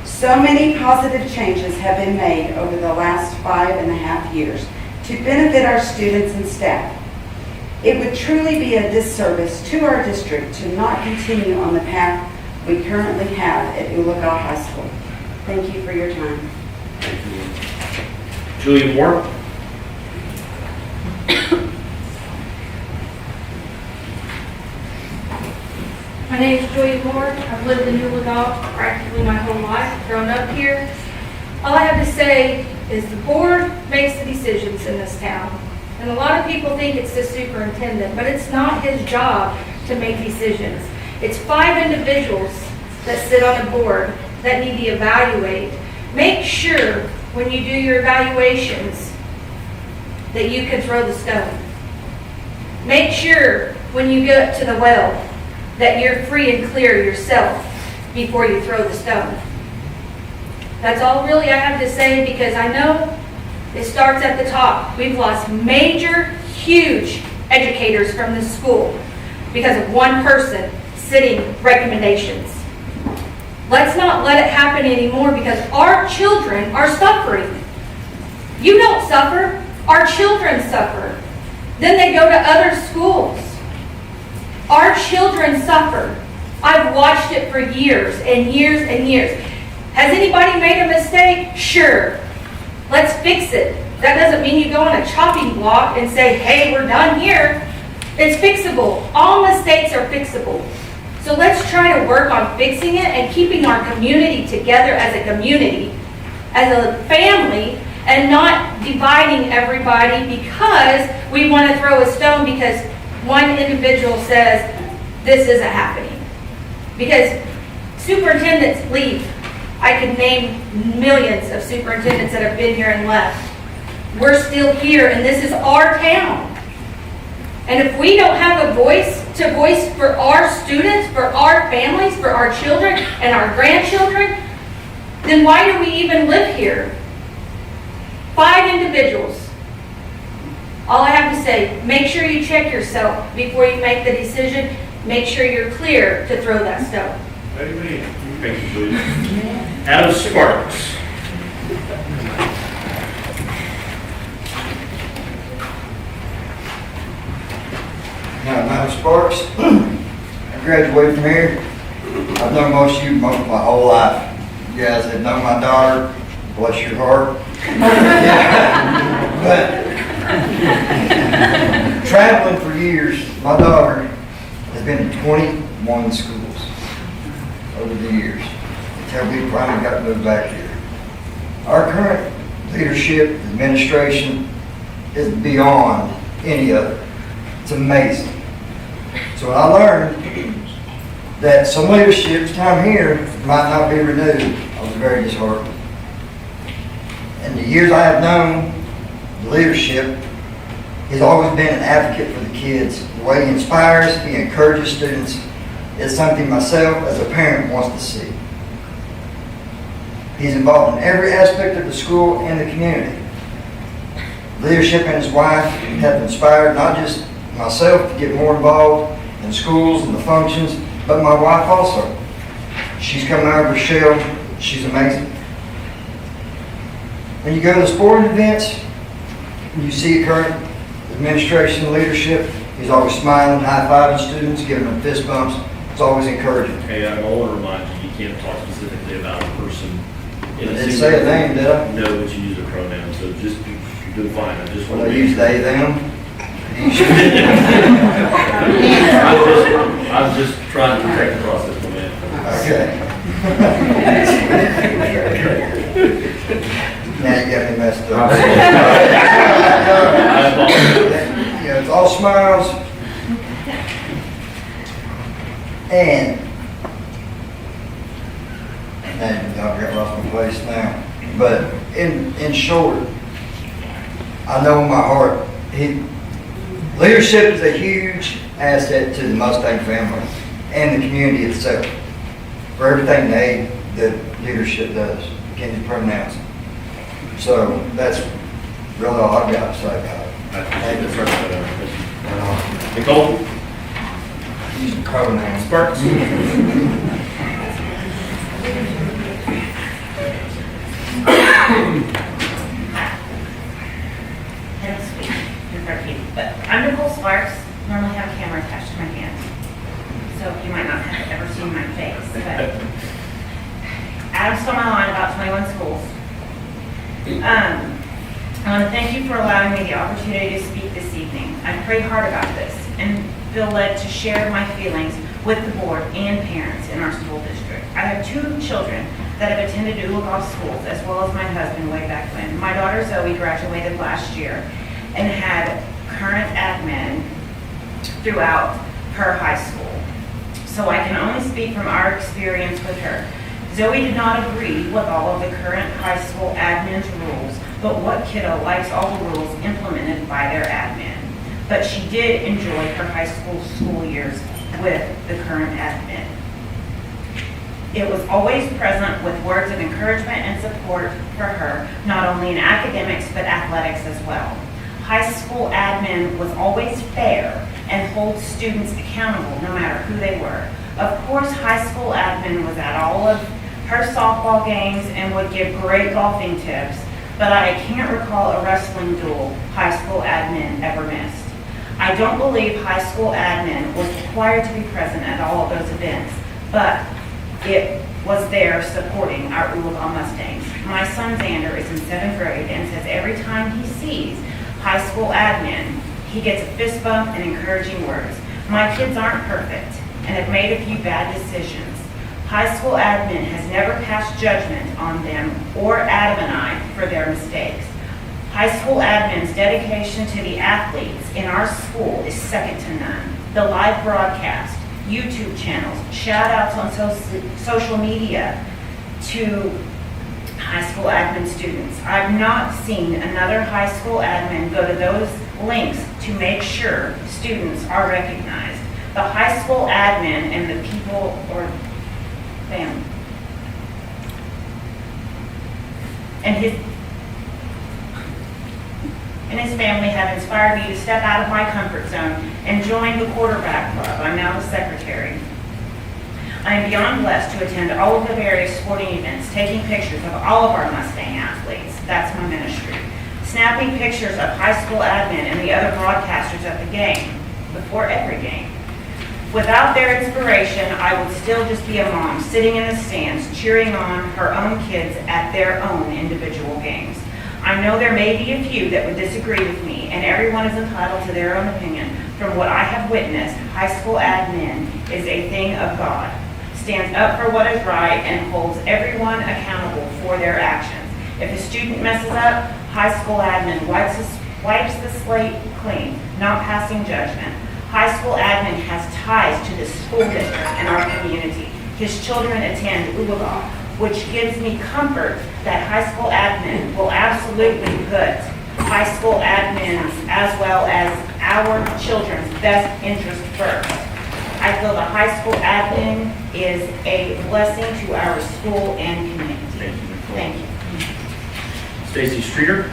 So many positive changes have been made over the last 5.5 years to benefit our students and staff. It would truly be a disservice to our district to not continue on the path we currently have at Oologah High School. Thank you for your time. Julia Moore. My name is Joy Moore. I've lived in Oologah practically my whole life, grown up here. All I have to say is the board makes the decisions in this town. And a lot of people think it's the superintendent, but it's not his job to make decisions. It's 5 individuals that sit on the board that need to evaluate. Make sure when you do your evaluations that you can throw the stone. Make sure when you go to the well that you're free and clear yourself before you throw the stone. That's all really I have to say, because I know it starts at the top. We've lost major, huge educators from this school because of one person sitting recommendations. Let's not let it happen anymore, because our children are suffering. You don't suffer, our children suffer. Then they go to other schools. Our children suffer. I've watched it for years and years and years. Has anybody made a mistake? Sure. Let's fix it. That doesn't mean you go on a chopping block and say, hey, we're done here. It's fixable. All mistakes are fixable. So let's try to work on fixing it and keeping our community together as a community, as a family, and not dividing everybody because we want to throw a stone because one individual says this isn't happening. Because superintendents leave. I can name millions of superintendents that have been here and left. We're still here, and this is our town. And if we don't have a voice to voice for our students, for our families, for our children and our grandchildren, then why do we even live here? 5 individuals. All I have to say, make sure you check yourself before you make the decision. Make sure you're clear to throw that stone. Amen. Thank you, Julia. Adam Sparks. Now, I'm Adam Sparks. I graduated from here. I've known most of you my whole life. You guys have known my daughter. Bless your heart. But traveling for years, my daughter has been in 21 schools over the years until we finally got moved back here. Our current leadership, administration is beyond any other. It's amazing. So when I learned that some leadership's time here might not be renewed, I was very disheartened. In the years I have known the leadership, he's always been an advocate for the kids. The way he inspires, he encourages students is something myself as a parent wants to see. He's involved in every aspect of the school and the community. Leadership and his wife have inspired not just myself to get more involved in schools and the functions, but my wife also. She's come out of her shell. She's amazing. When you go to sporting events, you see current administration leadership, he's always smiling, high-fiving students, giving them fist bumps. It's always encouraging. Hey, I want to remind you, you can't talk specifically about a person. I didn't say a name, did I? No, but you use a pronoun, so just, you're doing fine. I just want Well, to I use they, them. I'm just trying to protect the process, my man. Okay. Now you got me messed up. Yeah, it's all smiles. And I've got lost my place now. But in short, I know in my heart, leadership is a huge asset to the Mustang family and the community itself. For everything that leadership does, can you pronounce it? So that's really all I've got to say about it. Thank you, Nicole? Using pronouns. Sparks? I don't speak in front of you, but I'm Nicole Sparks, normally have a camera attached to my hand, so you might not have ever seen my face, but Adam stole my line about 21 schools. I want to thank you for allowing me the opportunity to speak this evening. I prayed hard about this and feel led to share my feelings with the board and parents in our school district. I have 2 children that have attended Oologah schools, as well as my husband way back when. My daughter Zoe graduated last year and had current admin throughout her high school. So I can only speak from our experience with her. Zoe did not agree with all of the current high school admin's rules, but what kiddo likes all the rules implemented by their admin? But she did enjoy her high school years with the current admin. It was always present with words of encouragement and support for her, not only in academics, but athletics as well. High school admin was always fair and hold students accountable no matter who they were. Of course, high school admin was at all of her softball games and would give great golfing tips, but I can't recall a wrestling duel high school admin ever missed. I don't believe high school admin was required to be present at all of those events, but it was there supporting our Oologah Mustangs. My son Xander is in 7th grade and says every time he sees high school admin, he gets a fist bump and encouraging words. My kids aren't perfect and have made a few bad decisions. High school admin has never passed judgment on them or Adam and I for their mistakes. High school admin's dedication to the athletes in our school is second to none. The live broadcast, YouTube channels, shout outs on social media to high school admin students. I've not seen another high school admin go to those links to make sure students are recognized. The high school admin and the people or family and his family have inspired me to step out of my comfort zone and join the quarterback club. I'm now the secretary. I am beyond blessed to attend all of the various sporting events, taking pictures of all of our Mustang athletes. That's my ministry. Snapping pictures of high school admin and the other broadcasters at the game, before every game. Without their inspiration, I would still just be a mom sitting in the stands cheering on her own kids at their own individual games. I know there may be a few that would disagree with me, and everyone is entitled to their own opinion. From what I have witnessed, high school admin is a thing of God, stands up for what is right, and holds everyone accountable for their actions. If a student messes up, high school admin wipes the slate clean, not passing judgment. High school admin has ties to the school district and our community. His children attend Oologah, which gives me comfort that high school admin will absolutely put high school admins as well as our children's best interest first. I feel the high school admin is a blessing to our school and community. Thank you, Nicole. Thank you. Stacy Streeter?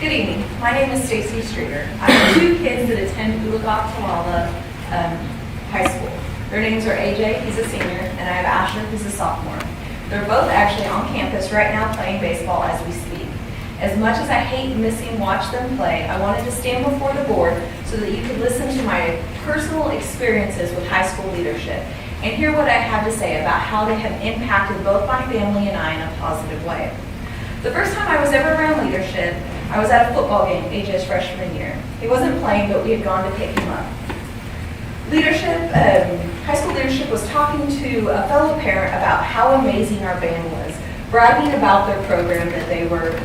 Good evening. My name is Stacy Streeter. I have 2 kids that attend Oologah-Talala High School. Their names are AJ, he's a senior, and I have Asher, who's a sophomore. They're both actually on campus right now playing baseball as we speak. As much as I hate missing watch them play, I wanted to stand before the board so that you could listen to my personal experiences with high school leadership and hear what I have to say about how they have impacted both my family and I in a positive way. The first time I was ever around leadership, I was at a football game, AJ's freshman year. He wasn't playing, but we had gone to pick him up. Leadership, high school leadership was talking to a fellow parent about how amazing our band was, bragging about their program that they were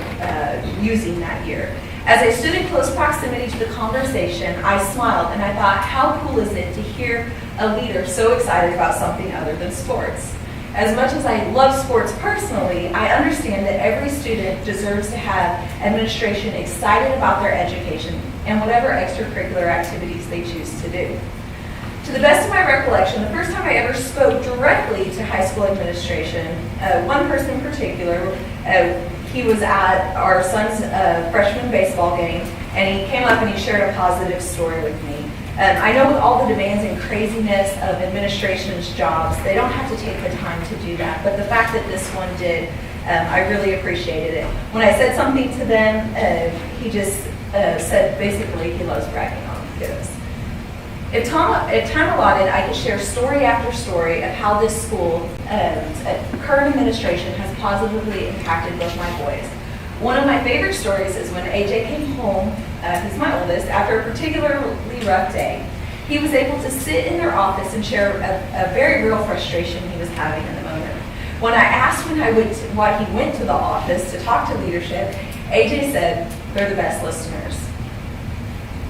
using that year. As I stood in close proximity to the conversation, I smiled and I thought, how cool is it to hear a leader so excited about something other than sports? As much as I love sports personally, I understand that every student deserves to have administration excited about their education and whatever extracurricular activities they choose to do. To the best of my recollection, the first time I ever spoke directly to high school administration, one person in particular, he was at our son's freshman baseball game, and he came up and he shared a positive story with me. I know with all the demands and craziness of administration's jobs, they don't have to take the time to do that, but the fact that this one did, I really appreciated it. When I said something to them, he just said basically he loves bragging on kiddos. If time allotted, I could share story after story of how this school, current administration, has positively impacted both my boys. One of my favorite stories is when AJ came home, he's my oldest, after a particularly rough day. He was able to sit in their office and share a very real frustration he was having in the moment. When I asked why he went to the office to talk to leadership, AJ said, they're the best listeners.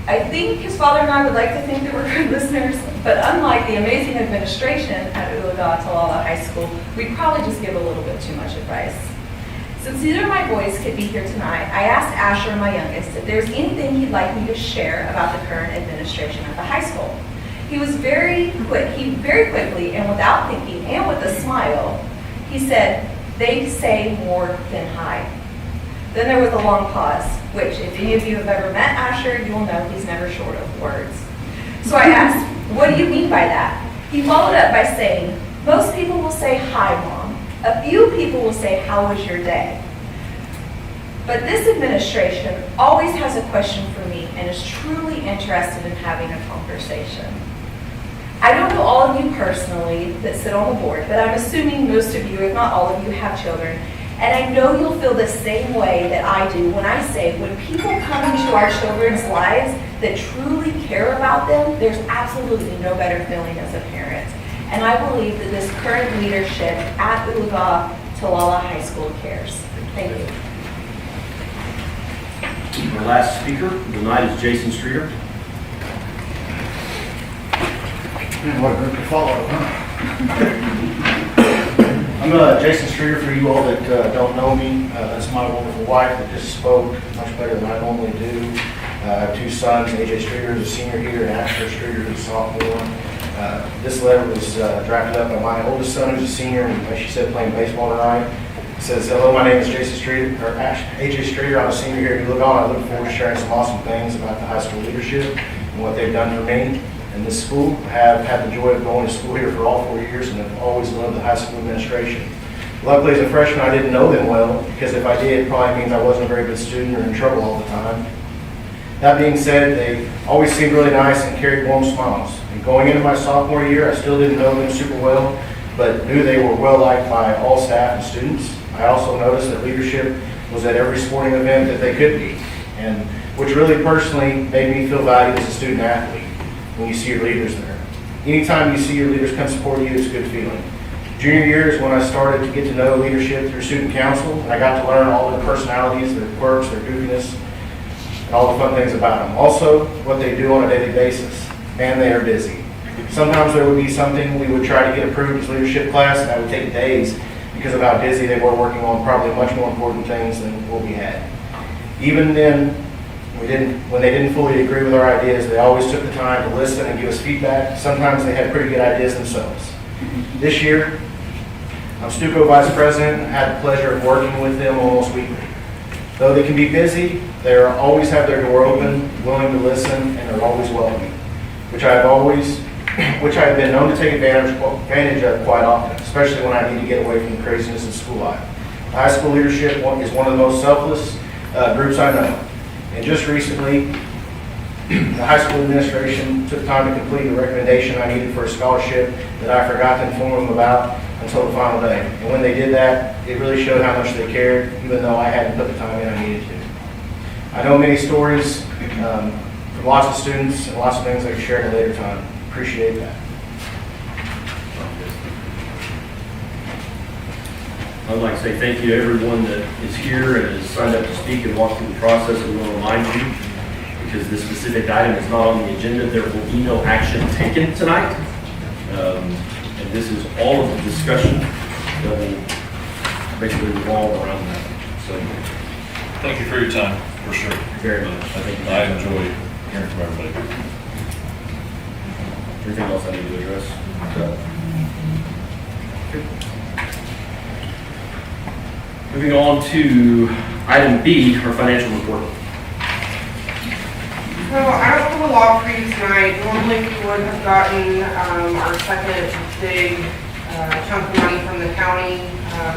I think his father and I would like to think that we're good listeners, but unlike the amazing administration at Oologah-Talala High School, we probably just give a little bit too much advice. Since neither of my boys could be here tonight, I asked Asher, my youngest, if there's anything he'd like me to share about the current administration at the high school. He was very quickly and without thinking and with a smile, he said, they say more than hi. Then there was a long pause, which if any of you have ever met Asher, you'll know he's never short of words. So I asked, what do you mean by that? He followed up by saying, most people will say, hi, Mom. A few people will say, how was your day? But this administration always has a question for me and is truly interested in having a conversation. I don't know all of you personally that sit on the board, but I'm assuming most of you, if not all of you, have children. And I know you'll feel the same way that I do when I say when people come into our children's lives that truly care about them, there's absolutely no better feeling as a parent. And I believe that this current leadership at Oologah-Talala High School cares. Thank you. Our last speaker of the night is Jason Streeter. What a group to follow, huh? I'm Jason Streeter, for you all that don't know me. That's my wonderful wife that just spoke much better than I normally do. I have two sons. AJ Streeter is a senior here, and Asher Streeter is a sophomore. This letter was drafted up by my oldest son, who's a senior, and like she said, playing baseball tonight. It says, hello, my name is Jason Streeter, or AJ Streeter. I'm a senior here at Oologah. I look forward to sharing some awesome things about the high school leadership and what they've done for me in this school. I have had the joy of going to school here for all 4 years, and have always loved the high school administration. Luckily, as a freshman, I didn't know them well, because if I did, it probably means I wasn't a very good student or in trouble all the time. That being said, they always seemed really nice and carried warm smiles. And going into my sophomore year, I still didn't know them super well, but knew they were well liked by all staff and students. I also noticed that leadership was at every sporting event that they could be, and which really personally made me feel valued as a student athlete when you see your leaders there. Anytime you see your leaders come support you, it's a good feeling. Junior year is when I started to get to know leadership through student council, and I got to learn all their personalities, their quirks, their goofiness, and all the fun things about them. Also, what they do on a daily basis. Man, they are busy. Sometimes there would be something we would try to get approved as leadership class, and that would take days because of how busy they were working on probably much more important things than what we had. Even then, when they didn't fully agree with our ideas, they always took the time to listen and give us feedback. Sometimes they had pretty good ideas themselves. This year, I'm Stuco Vice President and had the pleasure of working with them almost weekly. Though they can be busy, they always have their door open, willing to listen, and are always welcoming, which I have been known to take advantage of quite often, especially when I need to get away from the craziness of school life. The high school leadership is one of the most selfless groups I know. And just recently, the high school administration took time to complete the recommendation I needed for a scholarship that I forgot to inform them about until the final day. And when they did that, it really showed how much they cared, even though I hadn't put the time in I needed to. I know many stories from lots of students and lots of things I can share at a later time. Appreciate that. I'd like to say thank you to everyone that is here and has signed up to speak and walk through the process. And we want to remind you, because this specific item is not on the agenda, there will be no action taken tonight. And this is all of the discussion that will basically revolve around that. So, Thank you for your time, for sure. very much. I think I enjoy hearing from everybody. Anything else I need to address? Moving on to item B, our financial report. So I don't have a lot for you tonight. Normally we would have gotten our second big chunk of money from the county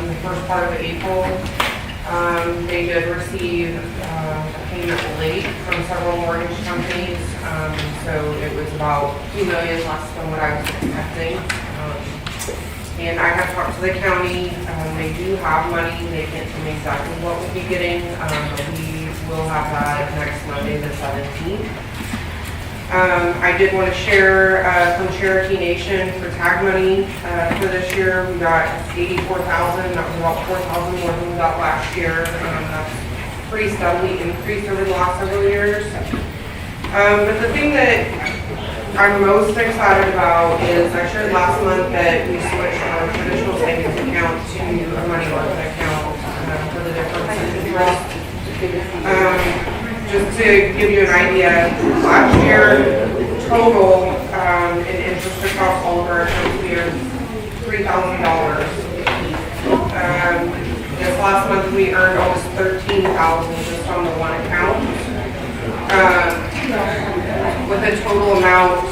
the first part of April. They did receive a payment late from several mortgage companies, so it was about $2 million less than what I was expecting. And I have talked to the county. They do have money. They can't tell me exactly what we'll be getting. We will have that next Monday, the 17th. I did want to share from Cherokee Nation for tag money for this year. We got $84,000. That was about $4,000 more than we got last year. That's pretty steadily increased over the last several years. But the thing that I'm most excited about is I shared last month that we switched our traditional savings account to a money market account for the difference in interest. Just to give you an idea, last year total in interest across all of our accounts, we earned $3,000. This last month we earned almost $13,000 just on the one account. With a total amount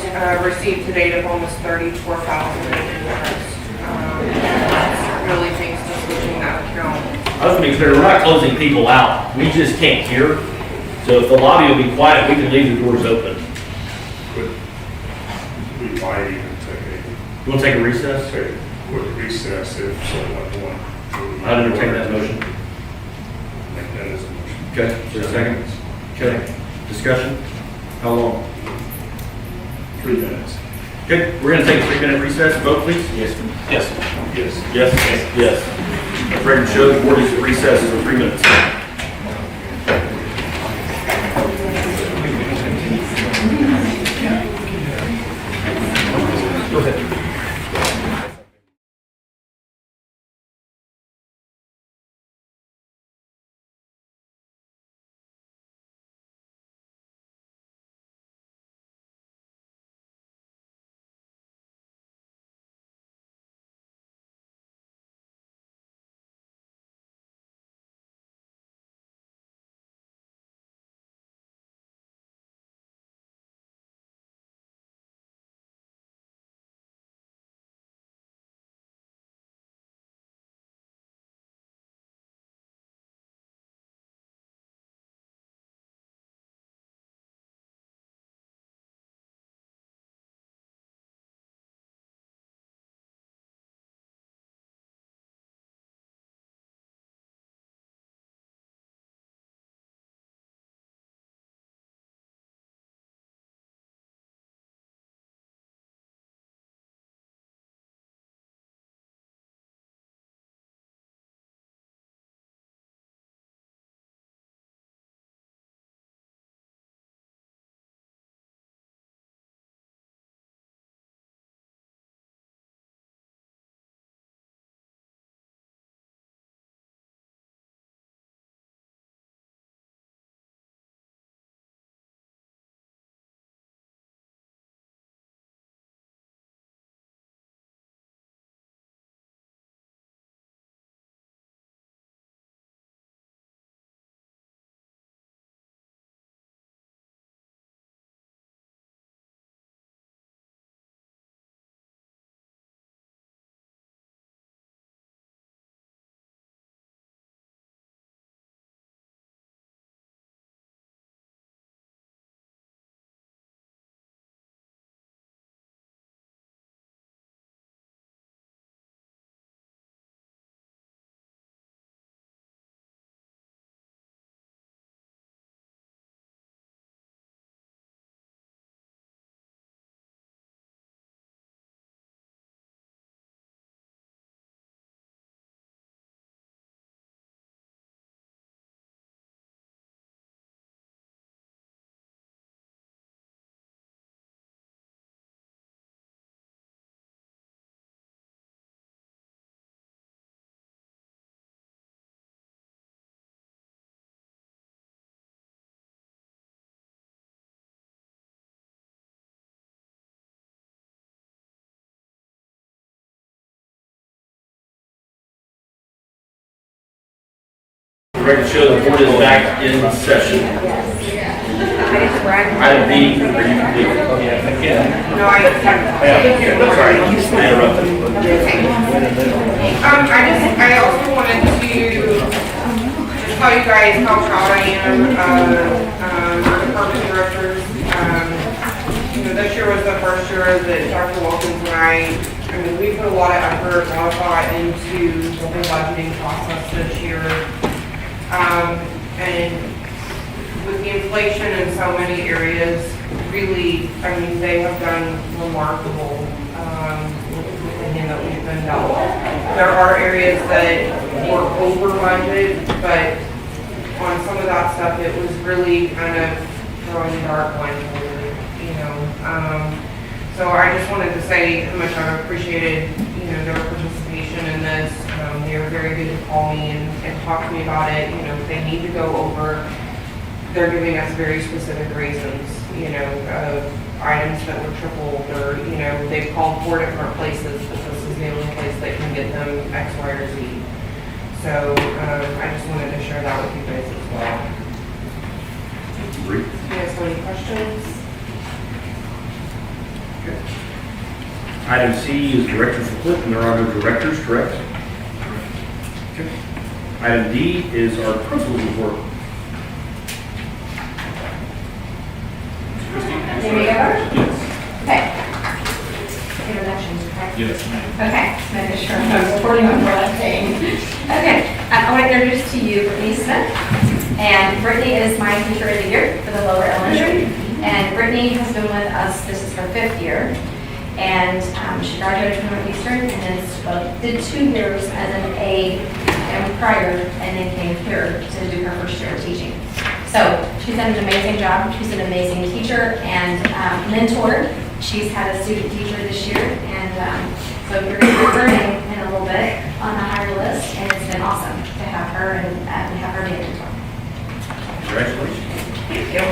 received to date of almost $34,000 in interest. Really thanks to switching that account. I was going to be clear, we're not closing people out. We just can't hear. So if the lobby will be quiet, we can leave the doors open. We might even You want to take a recess? take a recess if someone wants. I'd entertain that motion. That is a motion. Okay, is there a second? Okay, discussion? How long? 3 minutes. Okay, we're going to take a 3-minute recess. Vote, please. Yes. Yes. Yes. Yes. The record shows the board is recess for 3 minutes. The record show the board is back in session. Item B, are you complete? No, I Sorry, I interrupted. I also wanted to just tell you guys how proud I am of our department directors. This year was the first year that Dr. Wilkins and I mean, we put a lot of effort, a lot of thought into the whole budgeting process this year. And with the inflation in so many areas, really, I mean, they have done remarkable with the hand that we've been dealt. There are areas that were over budget, but on some of that stuff, it was really kind of throwing the dark blindfolded, So I just wanted to say how much I appreciated, their participation in this. They were very good to call me and talk to me about it. If they need to go over, they're giving us very specific reasons, of items that were tripled or, they've called 4 different places, but this is the only place that can get them X, Y, or Z. So I just wanted to share that with you guys as well. Great. You guys have any questions? Okay. Item C is director's report, and there are no directors, correct? Okay. Item D is our principal's report. There we go. Okay. Introductions, correct? Yes. Okay, making sure I'm reporting on what I'm saying. Okay, I want to introduce to you Brittany Smith. And Brittany is my teacher of the year for the lower elementary. And Brittany has been with us, this is her 5th year. And she graduated from Northeastern and then did 2 years as an aide and prior, and then came here to do her first year of teaching. So she's done an amazing job. She's an amazing teacher and mentor. She's had a student teacher this year, and so you're going to be learning in a little bit on the higher list, and it's been awesome to have her and have her be a mentor. Congratulations. Thank you.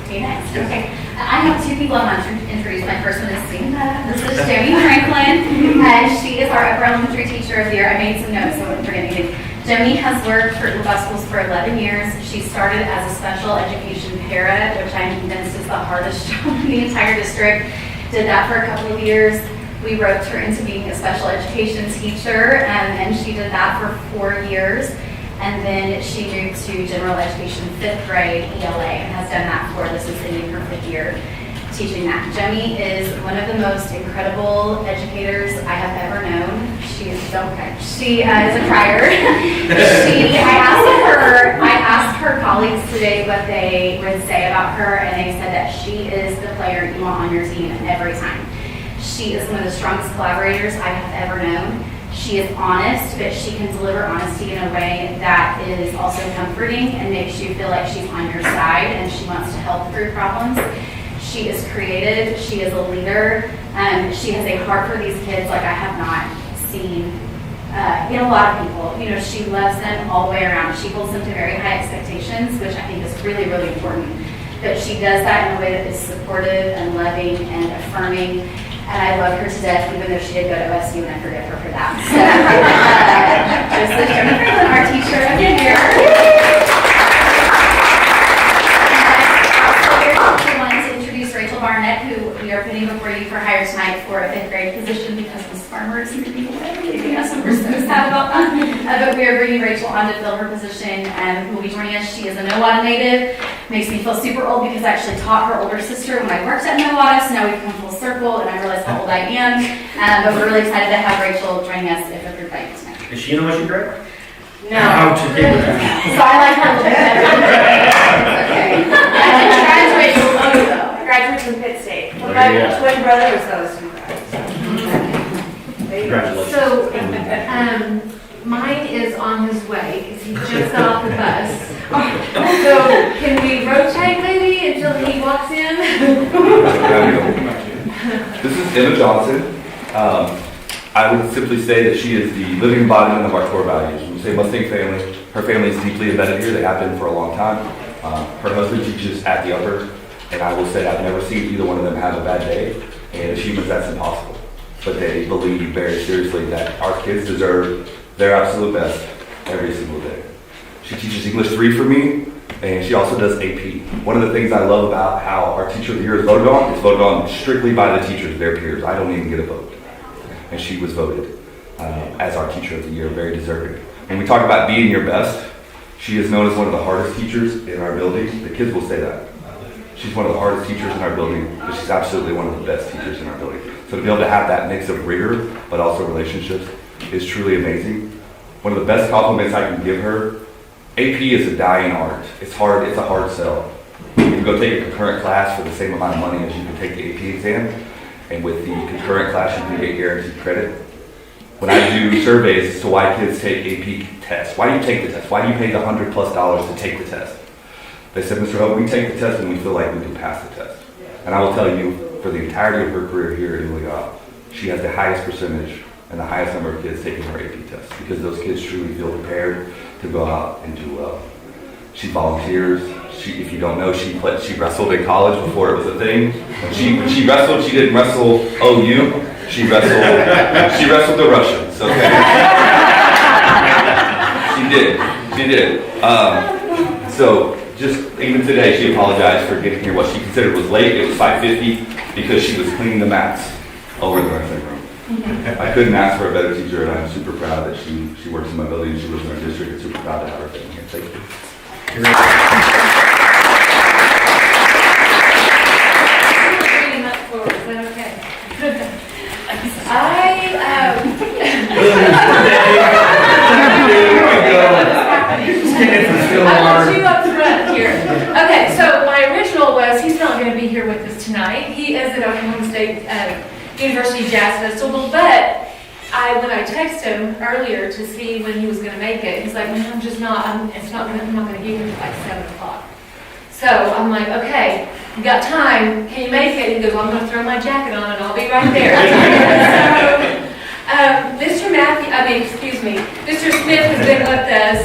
Okay, next. Okay. I have 2 people I want to introduce. My first one is Sina. This is Jamie Franklin. She is our upper elementary teacher of the year. I made some notes, so I wouldn't forget anything. Jamie has worked for Oologah schools for 11 years. She started as a special education para, which I'm convinced is the hardest job in the entire district. Did that for a couple of years. We roped her into being a special education teacher, and she did that for 4 years. And then she moved to general education 5th grade ELA and has done that for, this is ending her 5th year teaching that. Jemmy is one of the most incredible educators I have ever known. She is a crier. I asked her colleagues today what they would say about her, and they said that she is the player you want on your team every time. She is one of the strongest collaborators I have ever known. She is honest, but she can deliver honesty in a way that is also comforting and makes you feel like she's on your side and she wants to help through problems. She is creative. She is a leader. She has a heart for these kids like I have not seen in a lot of people. She loves them all the way around. She holds them to very high expectations, which I think is really, really important. But she does that in a way that is supportive and loving and affirming. And I love her to death, even though she did go to OSU, and I forgive her for that. So, this is Jamie Franklin, our teacher of the year. I wanted to introduce Rachel Barnett, who we are putting before you for hire tonight for a 5th grade position because Ms. Farmer is leaving us, and we're so sad about that. But we are bringing Rachel on to fill her position, and who will be joining us. She is a Nowata native. Makes me feel super old because I actually taught her older sister when I worked at Nowata, so now we've come full circle, and I realize how old I am. But we're really excited to have Rachel joining us if approved by you tonight. Is she in OSU grad? No. How to deal with that? So I like her a little bit better. Okay. I didn't graduate from OU though. I graduated from Pitt State. My twin brother was OSU grad. Congratulations. So, mine is on his way because he just got off the bus. So, can we rotate maybe until he walks in? This is Emma Johnson. I would simply say that she is the living embodiment of our core values. We say Mustang family. Her family is deeply embedded here. They have been for a long time. Her husband teaches at the upper, And I will say I've never seen either one of them have a bad day, and as humans that's impossible. But they believe very seriously that our kids deserve their absolute best every single day. She teaches English 3 for me, and she also does AP. One of the things I love about how our Teacher of the Year is voted on strictly by the teachers, their peers. I don't even get a vote. And she was voted as our Teacher of the Year, very deserving. When we talk about being your best, she is known as one of the hardest teachers in our building. The kids will say that. She's one of the hardest teachers in our building, but she's absolutely one of the best teachers in our building. So to be able to have that mix of rigor, but also relationships, is truly amazing. One of the best compliments I can give her, AP is a dying art. It's hard, it's a hard sell. You can go take a concurrent class for the same amount of money as you can take the AP exam, and with the concurrent class you can get guaranteed credit. When I do surveys as to why kids take AP tests, why do you take the test? Why do you pay the $100+ to take the test? They said, Mr. Hope, we take the test when we feel like we can pass the test. And I will tell you, for the entirety of her career here at Oologah, she has the highest percentage and the highest number of kids taking her AP test because those kids truly feel prepared to go out and do well. She volunteers. If you don't know, she wrestled in college before it was a thing. When she wrestled, she didn't wrestle OU. She wrestled the Russians. Okay. She did. So just even today, she apologized for getting here. What she considered was late. It was 5:50 because she was cleaning the mats over in the wrestling room. I couldn't ask for a better teacher, and I'm super proud that she works in my building and she lives in our district. And super proud to have her sitting here. Thank you. I put you up front here. Okay, so my original was, he's not going to be here with us tonight. He is at Oklahoma State University Jazz Festival, but when I texted him earlier to see when he was going to make it, he's like, I'm just not, I'm not going to get here until like 7 o'clock. So I'm like, okay, you got time, can you make it? He goes, well, I'm going to throw my jacket on and I'll be right there. Mr. Smith has been with us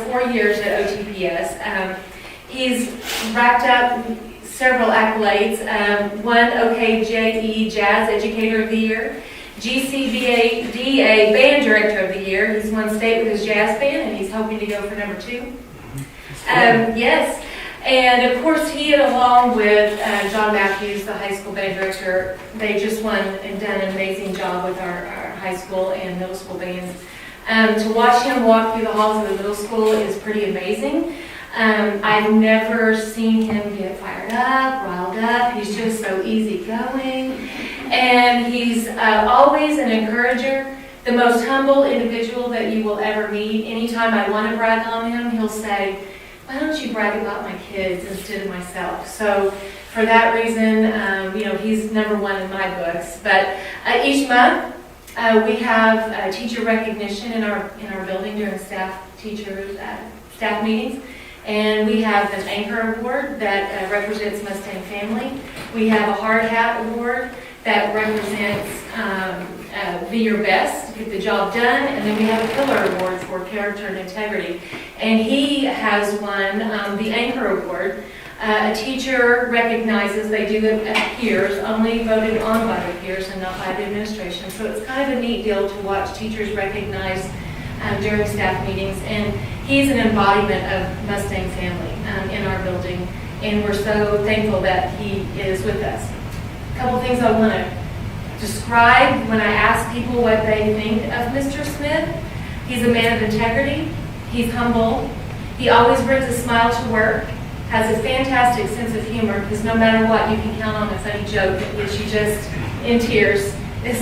for 4 years at OTPS. He's racked up several accolades. Won OKJE Jazz Educator of the Year, GCBA Band Director of the Year. He's won state with his jazz band, and he's hoping to go for number 2. Yes. And of course, he, along with John Matthews, the high school band director, they just won and done an amazing job with our high school and middle school bands. To watch him walk through the halls of the middle school is pretty amazing. I've never seen him get fired up, riled up. He's just so easygoing. And he's always an encourager, the most humble individual that you will ever meet. Anytime I want to brag on him, he'll say, why don't you brag about my kids instead of myself? So for that reason, he's number 1 in my books. But each month we have teacher recognition in our building during staff meetings, and we have an Anchor Award that represents Mustang Family. We have a Hard Hat Award that represents Be Your Best, get the job done, and then we have a Pillar Award for character and integrity. And he has won the Anchor Award. A teacher recognizes, they do it at peers, only voted on by the peers and not by the administration. So it's kind of a neat deal to watch teachers recognized during staff meetings. And he's an embodiment of Mustang Family in our building, and we're so thankful that he is with us. A couple things I want to describe when I ask people what they think of Mr. Smith. He's a man of integrity. He's humble. He always brings a smile to work. Has a fantastic sense of humor, because no matter what, you can count on a funny joke that gets you just in tears.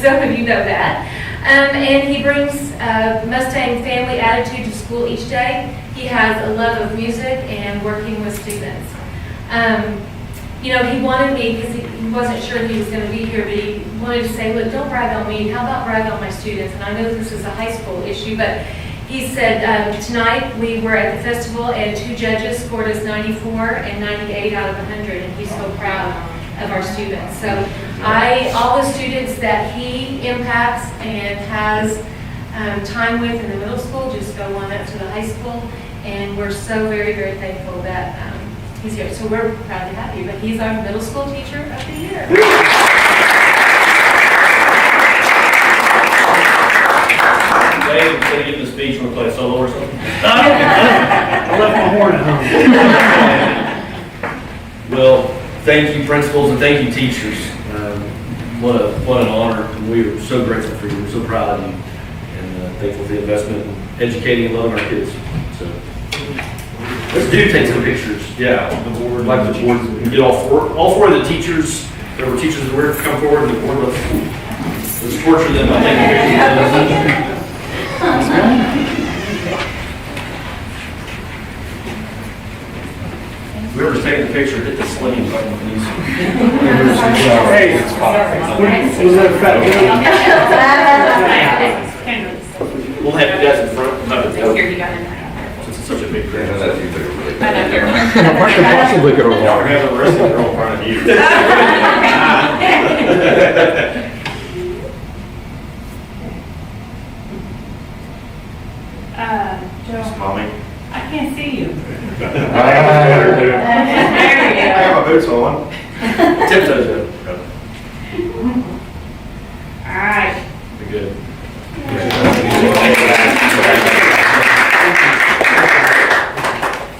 Some of you know that. And he brings Mustang Family attitude to school each day. He has a love of music and working with students. He wanted me, because he wasn't sure he was going to be here, but he wanted to say, look, don't brag on me. How about brag on my students? And I know this is a high school issue, but he said, tonight we were at the festival and 2 judges scored us 94 and 98 out of 100, and he's so proud of our students. So all the students that he impacts and has time with in the middle school just go on up to the high school, and we're so very, very thankful that He's here, so we're proud to have you, but he's our middle school teacher of the year. Dave, instead of giving the speech, want to play a solo or something? I left my horn at home. Well, thank you principals and thank you teachers. What an honor. We are so grateful for you. We're so proud of you. And thankful for the investment in educating and loving our kids. So let's take some pictures. Yeah, the board, like the board, we get all four of the teachers, there were teachers that were come forward and the board let's torture them by taking pictures. Whoever's taking the picture, hit the sling button. Hey, was that fat We'll have you guys in front. Here, you got it. Since it's such a big picture. I know here. I can possibly get a water. Have the rest of the girl in front of you. Joe, Mommy. I can't see you. I have my boots on. Tiptoes up. All right. Be good.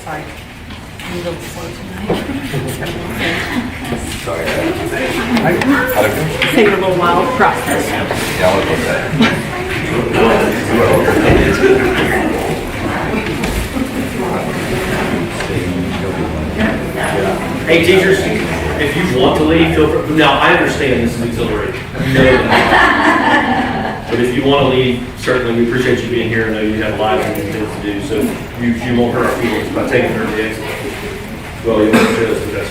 Sorry. I'm a little slow tonight. Sorry. Take a little while to process. Yeah, I'll look at that. Hey teachers, if you want to leave, feel free. Now, I understand this is exhilarating. But if you want to leave, certainly we appreciate you being here. I know you have lives and things to do, so you won't hurt our feelings by taking her to the exit. Well, you won't share this with us.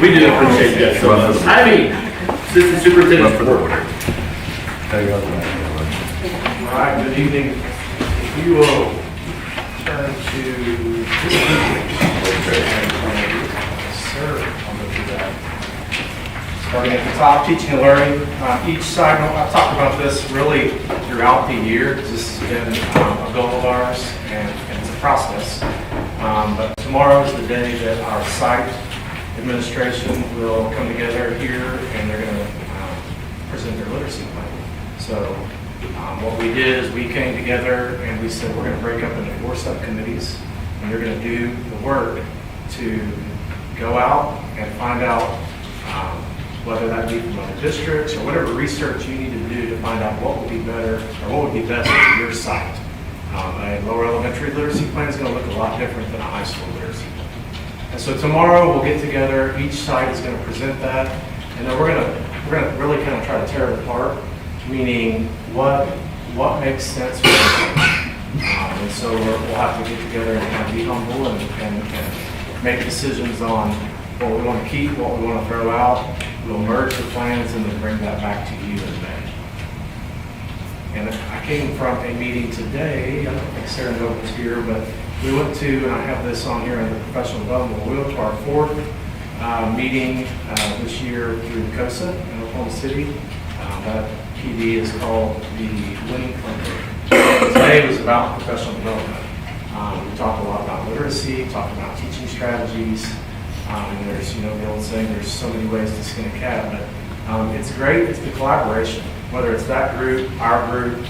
We do appreciate you guys so much. I mean, Assistant Superintendent. All right, good evening. If you will turn to sir, I'll go through that. Starting at the top, teaching and learning. Each side, I've talked about this really throughout the year. This has been a goal of ours, and it's a process. But tomorrow is the day that our site administration will come together here, and they're going to present their literacy plan. So what we did is we came together and we said we're going to break up into 4 subcommittees, and you're going to do the work to go out and find out whether that be from other districts or whatever research you need to do to find out what would be better or what would be best for your site. A lower elementary literacy plan is going to look a lot different than a high school literacy plan. And so tomorrow we'll get together, each site is going to present that, and then we're going to really kind of try to tear it apart, meaning what makes sense for them. And so we'll have to get together and kind of be humble and make decisions on what we want to keep, what we want to throw out. We'll merge the plans and then bring that back to you in May. And I came from a meeting today, I don't think Sarah Noble was here, but we went to, and I have this on here in the professional development, we went to our 4th meeting this year through COSA in Oklahoma City. That PD is called the Winning Frontier. Today was about professional development. We talked a lot about literacy, talked about teaching strategies. And there's, the old saying, there's so many ways to skin a cat, but it's great, it's the collaboration, whether it's that group, our group,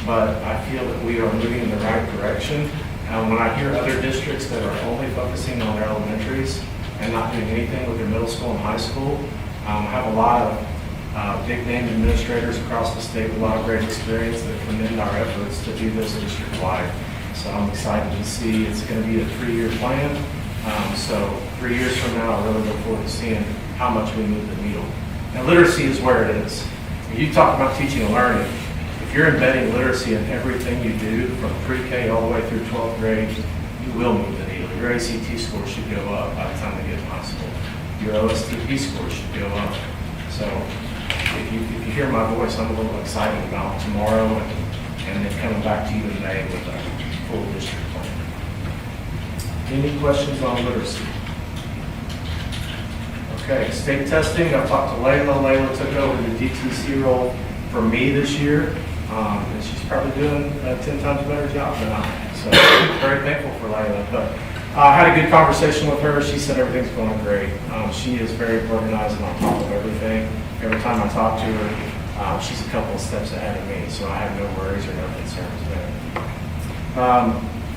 but I feel that we are moving in the right direction. When I hear other districts that are only focusing on their elementaries and not doing anything with their middle school and high school, I have a lot of big name administrators across the state with a lot of great experience that commend our efforts to do this district-wide. So I'm excited to see it's going to be a 3-year plan. So 3 years from now, I really look forward to seeing how much we move the needle. Now, literacy is where it is. When you talk about teaching and learning, if you're embedding literacy in everything you do, from pre-K all the way through 12th grade, you will move the needle. Your ACT score should go up by the time they get to high school. Your OSTP score should go up. So if you hear my voice, I'm a little excited about tomorrow and then coming back to you in May with a full district plan. Any questions on literacy? Okay, state testing, I've talked to Layla. Layla took over the DTC role for me this year, and she's probably doing a 10 times better job than I am. So So very thankful for Layla. But I had a good conversation with her. She said everything's going great. She is very organized and on top of everything. Every time I talk to her, she's a couple of steps ahead of me, so I have no worries or no concerns there.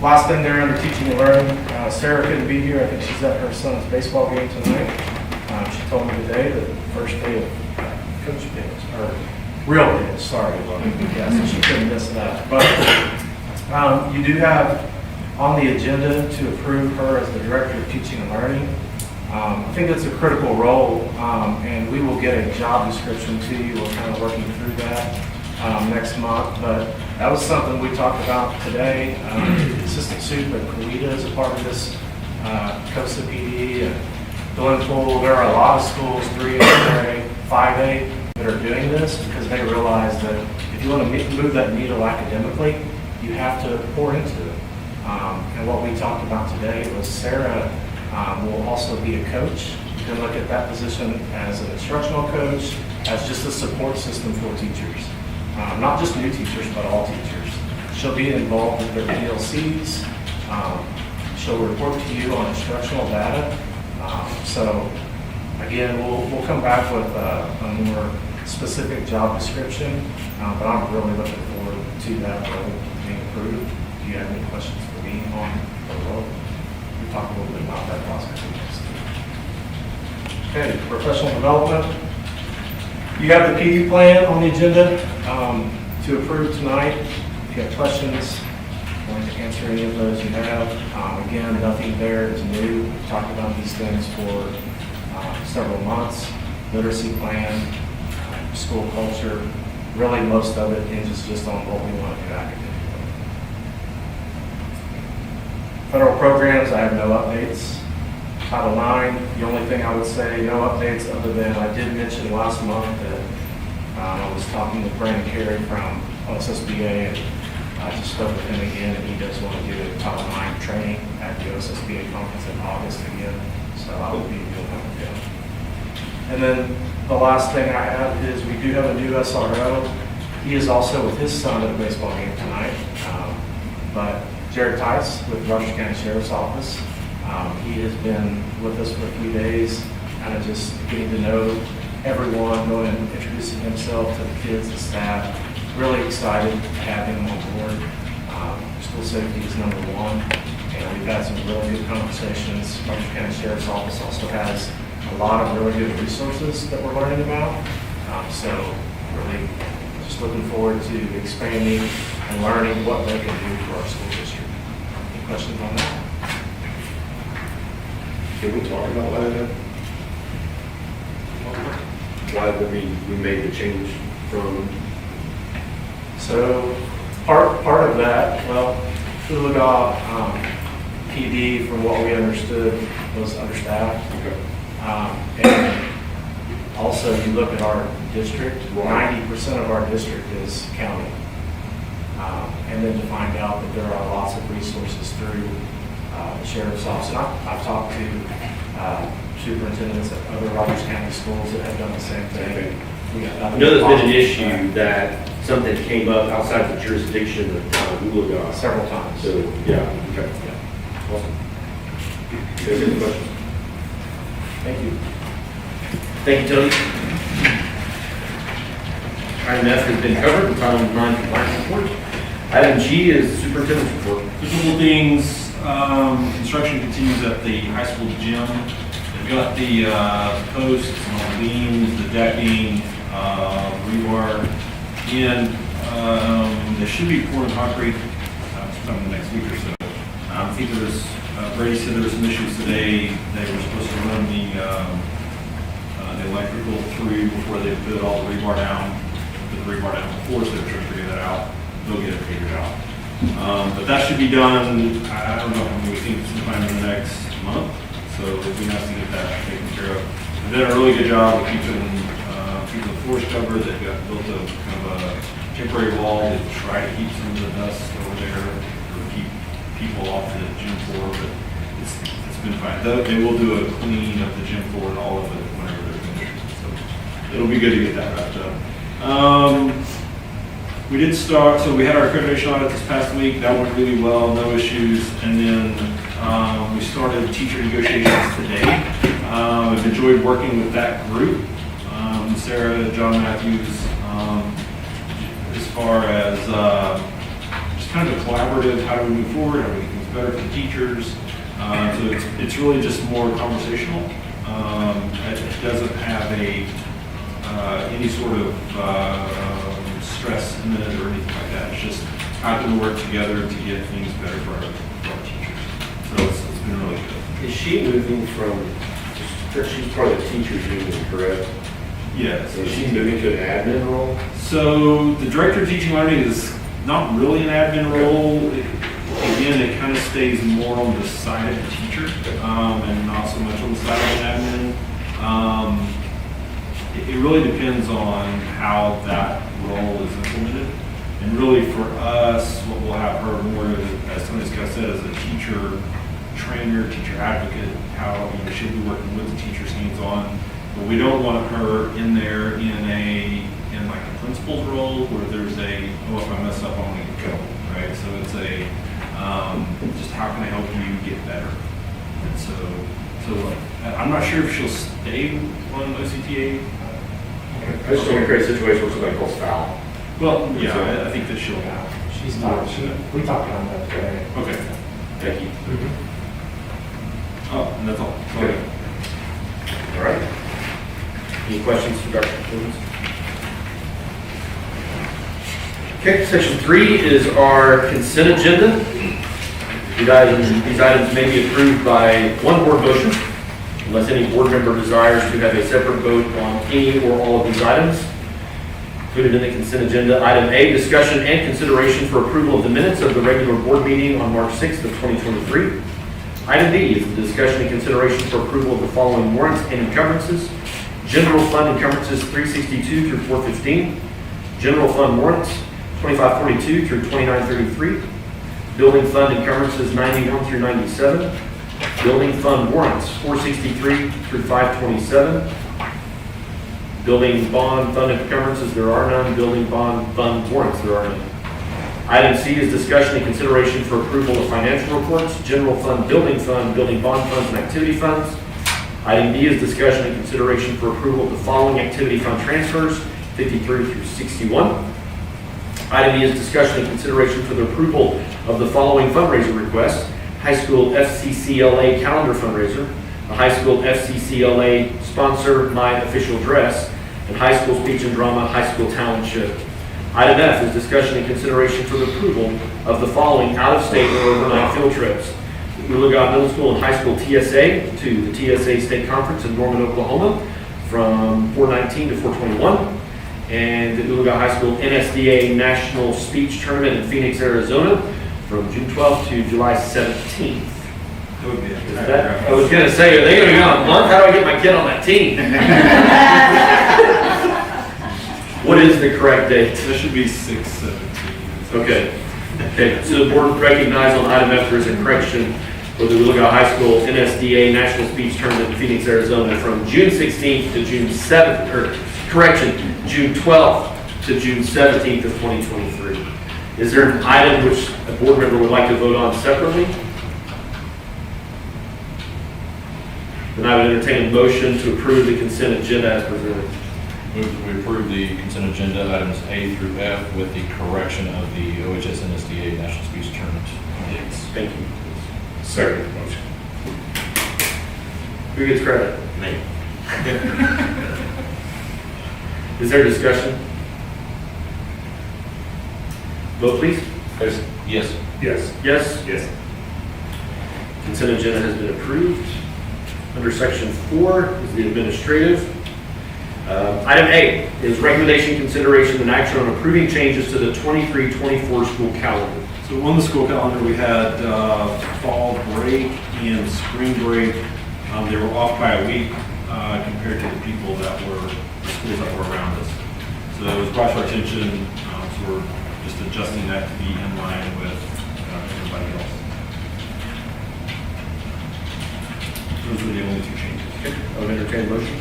Last thing there under teaching and learning, Sarah couldn't be here. I think she's at her son's baseball game tonight. She told me today that the first day of coach pitch, or real pitch, sorry. Yeah, so she couldn't miss that. But you do have on the agenda to approve her as the Director of Teaching and Learning. I think that's a critical role, and we will get a job description to you. We're kind of working through that next month, but that was something we talked about today. Assistant Super and Kalita is a part of this COSA PD, and Glenpool. There are a lot of schools, 3A, 4A, 5A, that are doing this because they realize that if you want to move that needle academically, you have to pour into it. And what we talked about today was Sarah will also be a coach. You can look at that position as an instructional coach, as just a support system for teachers. Not just new teachers, but all teachers. She'll be involved with their PLCs. She'll report to you on instructional data. So again, we'll come back with a more specific job description, but I'm really looking forward to that role being approved. Do you have any questions for me on the role? We'll talk a little bit about that process. Okay, professional development. You have the PD plan on the agenda to approve tonight. If you have questions, I'm going to answer any of those you have. Again, nothing there is new. We've talked about these things for several months. Literacy plan, school culture, really most of it hinges just on what we want to do academically. Federal programs, I have no updates. Title IX, the only thing I would say, no updates other than I did mention last month that I was talking with Brandon Carey from OSSBA, and I just spoke with him again, and he does want to do a Title IX training at the OSSBA conference in August again, so I will be doing that with him. And then the last thing I have is we do have a new SRO. He is also with his son at a baseball game tonight, but Jared Tice with Rogers County Sheriff's Office. He has been with us for a few days, kind of just getting to know everyone, going and introducing himself to the kids, the staff. Really excited to have him on board. School safety is number one, and we've had some really good conversations. Rogers County Sheriff's Office also has a lot of really good resources that we're learning about. So really just looking forward to expanding and learning what they can do for our school district. Any questions on that? Can we talk about that? Why did we made the change from? So part of that, well, Oologah PD, from what we understood, was understaffed. Okay. And also, you look at our district, 90% of our district is county. And then to find out that there are lots of resources through the Sheriff's Office. And I've talked to superintendents at other Rogers County schools that have done the same thing. I know there's been an issue that something came up outside the jurisdiction of Oologah. Several times. So, yeah, okay. Yeah. Awesome. You guys have any questions? Thank you. Thank you, Tony. Item F has been covered, Title IX compliance report. Item G is superintendent's report. Just a couple things, construction continues at the high school gym. They've got the posts, the beams, the decking, rebar in. They should be pouring concrete sometime in the next week or so. I think Brady said there were some issues today. They were supposed to run the electrical through before they put all the rebar down. Put the rebar down before, so they're trying to figure that out. They'll get it figured out. But that should be done, I don't know, we think sometime in the next month. So it'd be nice to get that taken care of. They've done a really good job of keeping the floors covered. They've got built a kind of a temporary wall to try to keep some of the dust over there, or keep people off the gym floor, but it's been fine. They will do a clean of the gym floor and all of it whenever they're finished. So it'll be good to get that wrapped up. We did start, so we had our accreditation audit this past week. That went really well, no issues. And then we started teacher negotiations today. I've enjoyed working with that group. Sarah, John Matthews, as far as just kind of a collaborative, how do we move forward, how do we make things better for the teachers. So it's really just more conversational. It doesn't have any sort of stress in it or anything like that. It's just how can we work together to get things better for our teachers. So it's been really good. Is she moving from, she's part of the teachers union, correct? Yes. So she's moving to an admin role? So the director of teaching learning is not really an admin role. Again, it kind of stays more on the side of the teacher and not so much on the side of an admin. It really depends on how that role is implemented. And really for us, what we'll have her more, as Tony's kind of said, as a teacher trainer, teacher advocate, how she'll be working with the teachers hands-on. But we don't want her in there in like a principal's role where there's if I mess up, I'm gonna get killed, right? So it's just how can I help you get better? And so I'm not sure if she'll stay on OCTA. I just don't want to create a situation where somebody calls foul. Well, yeah, I think that she'll. She's not, we talked on that today. Okay. Thank you. Oh, and that's all. Okay. All right. Any questions for Dr. Clemens? Okay, section 3 is our consent agenda. These items may be approved by one board motion, unless any board member desires to have a separate vote on any or all of these items. Included in the consent agenda, item A, discussion and consideration for approval of the minutes of the regular board meeting on March 6th of 2023. Item B is the discussion and consideration for approval of the following warrants and encumbrances. General fund encumbrances 362 through 415. General fund warrants 2542 through 2933. Building fund encumbrances 91 through 97. Building fund warrants 463 through 527. Building bond fund encumbrances, there are none. Building bond fund warrants, there are none. Item C is discussion and consideration for approval of financial reports, general fund, building bond funds, and activity funds. Item D is discussion and consideration for approval of the following activity fund transfers, 53 through 61. Item E is discussion and consideration for the approval of the following fundraiser requests: high school FCCLA calendar fundraiser, a high school FCCLA sponsor my official dress, and high school speech and drama high school talent show. Item F is discussion and consideration for the approval of the following out-of-state or overnight field trips: Oologah Middle School and High School TSA to the TSA State Conference in Norman, Oklahoma from 4/19 to 4/21, and the Oologah High School NSDA National Speech Tournament in Phoenix, Arizona from June 12th to July 17th. That would be I was going to say, are they going to go on a month? How do I get my kid on that team? What is the correct date? That should be 6/17. Okay, so the board recognized on item F there is a correction for the Oologah High School NSDA National Speech Tournament in Phoenix, Arizona from June 16th to June 7th, or correction, June 12th to June 17th of 2023. Is there an item which a board member would like to vote on separately? Then I would entertain a motion to approve the consent agenda as presented. Move we approve the consent agenda items A through F with the correction of the OHS NSDA National Speech Tournament dates. Thank you. Second motion. Who gets credit? Me. Is there discussion? Vote please. Yes. Yes. Yes. Yes. Yes. Consent agenda has been approved. Under section 4 is the administrative. Item A is recommendation, consideration, and action on approving changes to the 23-24 school calendar. So on the school calendar, we had fall break and spring break. They were off by a week compared to the people that were, the schools that were around us. So it was brought to our attention, so we're just adjusting that to be in line with everybody else. Those were the only two changes. I would entertain a motion.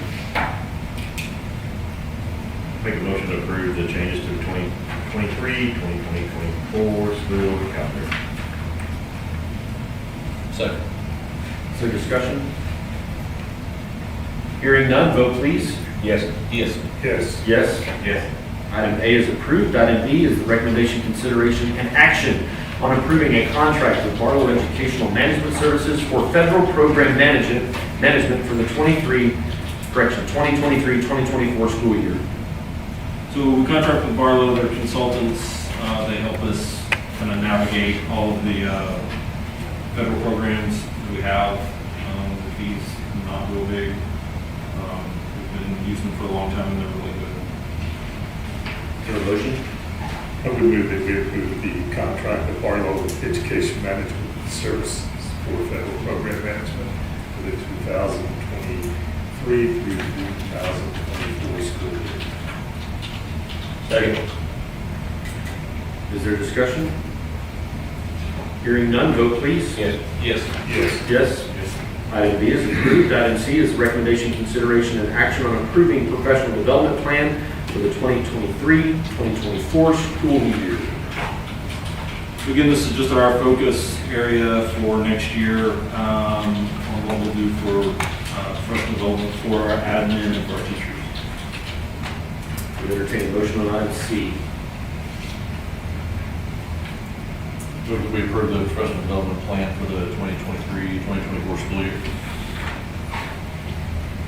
Make a motion to approve the changes to the 2023, 2024 school calendar. Second. Is there discussion? Hearing none, vote please. Yes. Yes. Yes. Yes. Yes. Item A is approved. Item B is the recommendation, consideration, and action on approving a contract with Barlow Educational Management Services for federal program management for the 2023-2024 school year. So we contract with Barlow, they're consultants. They help us kind of navigate all of the federal programs that we have. The fees not real big. We've been using them for a long time and they're really good. Is there a motion? I would move that we approve the contract with Barlow Education Management Services for federal program management for the 2023 through 2024 school year. Second. Is there discussion? Hearing none, vote please. Yes. Yes. Yes. Item B is approved. Item C is recommendation, consideration, and action on approving professional development plan for the 2023-2024 school year. So again, this is just our focus area for next year, on what we'll do for professional development for our admin and for our teachers. We entertain a motion on item C. Move that we approve the professional development plan for the 2023-2024 school year.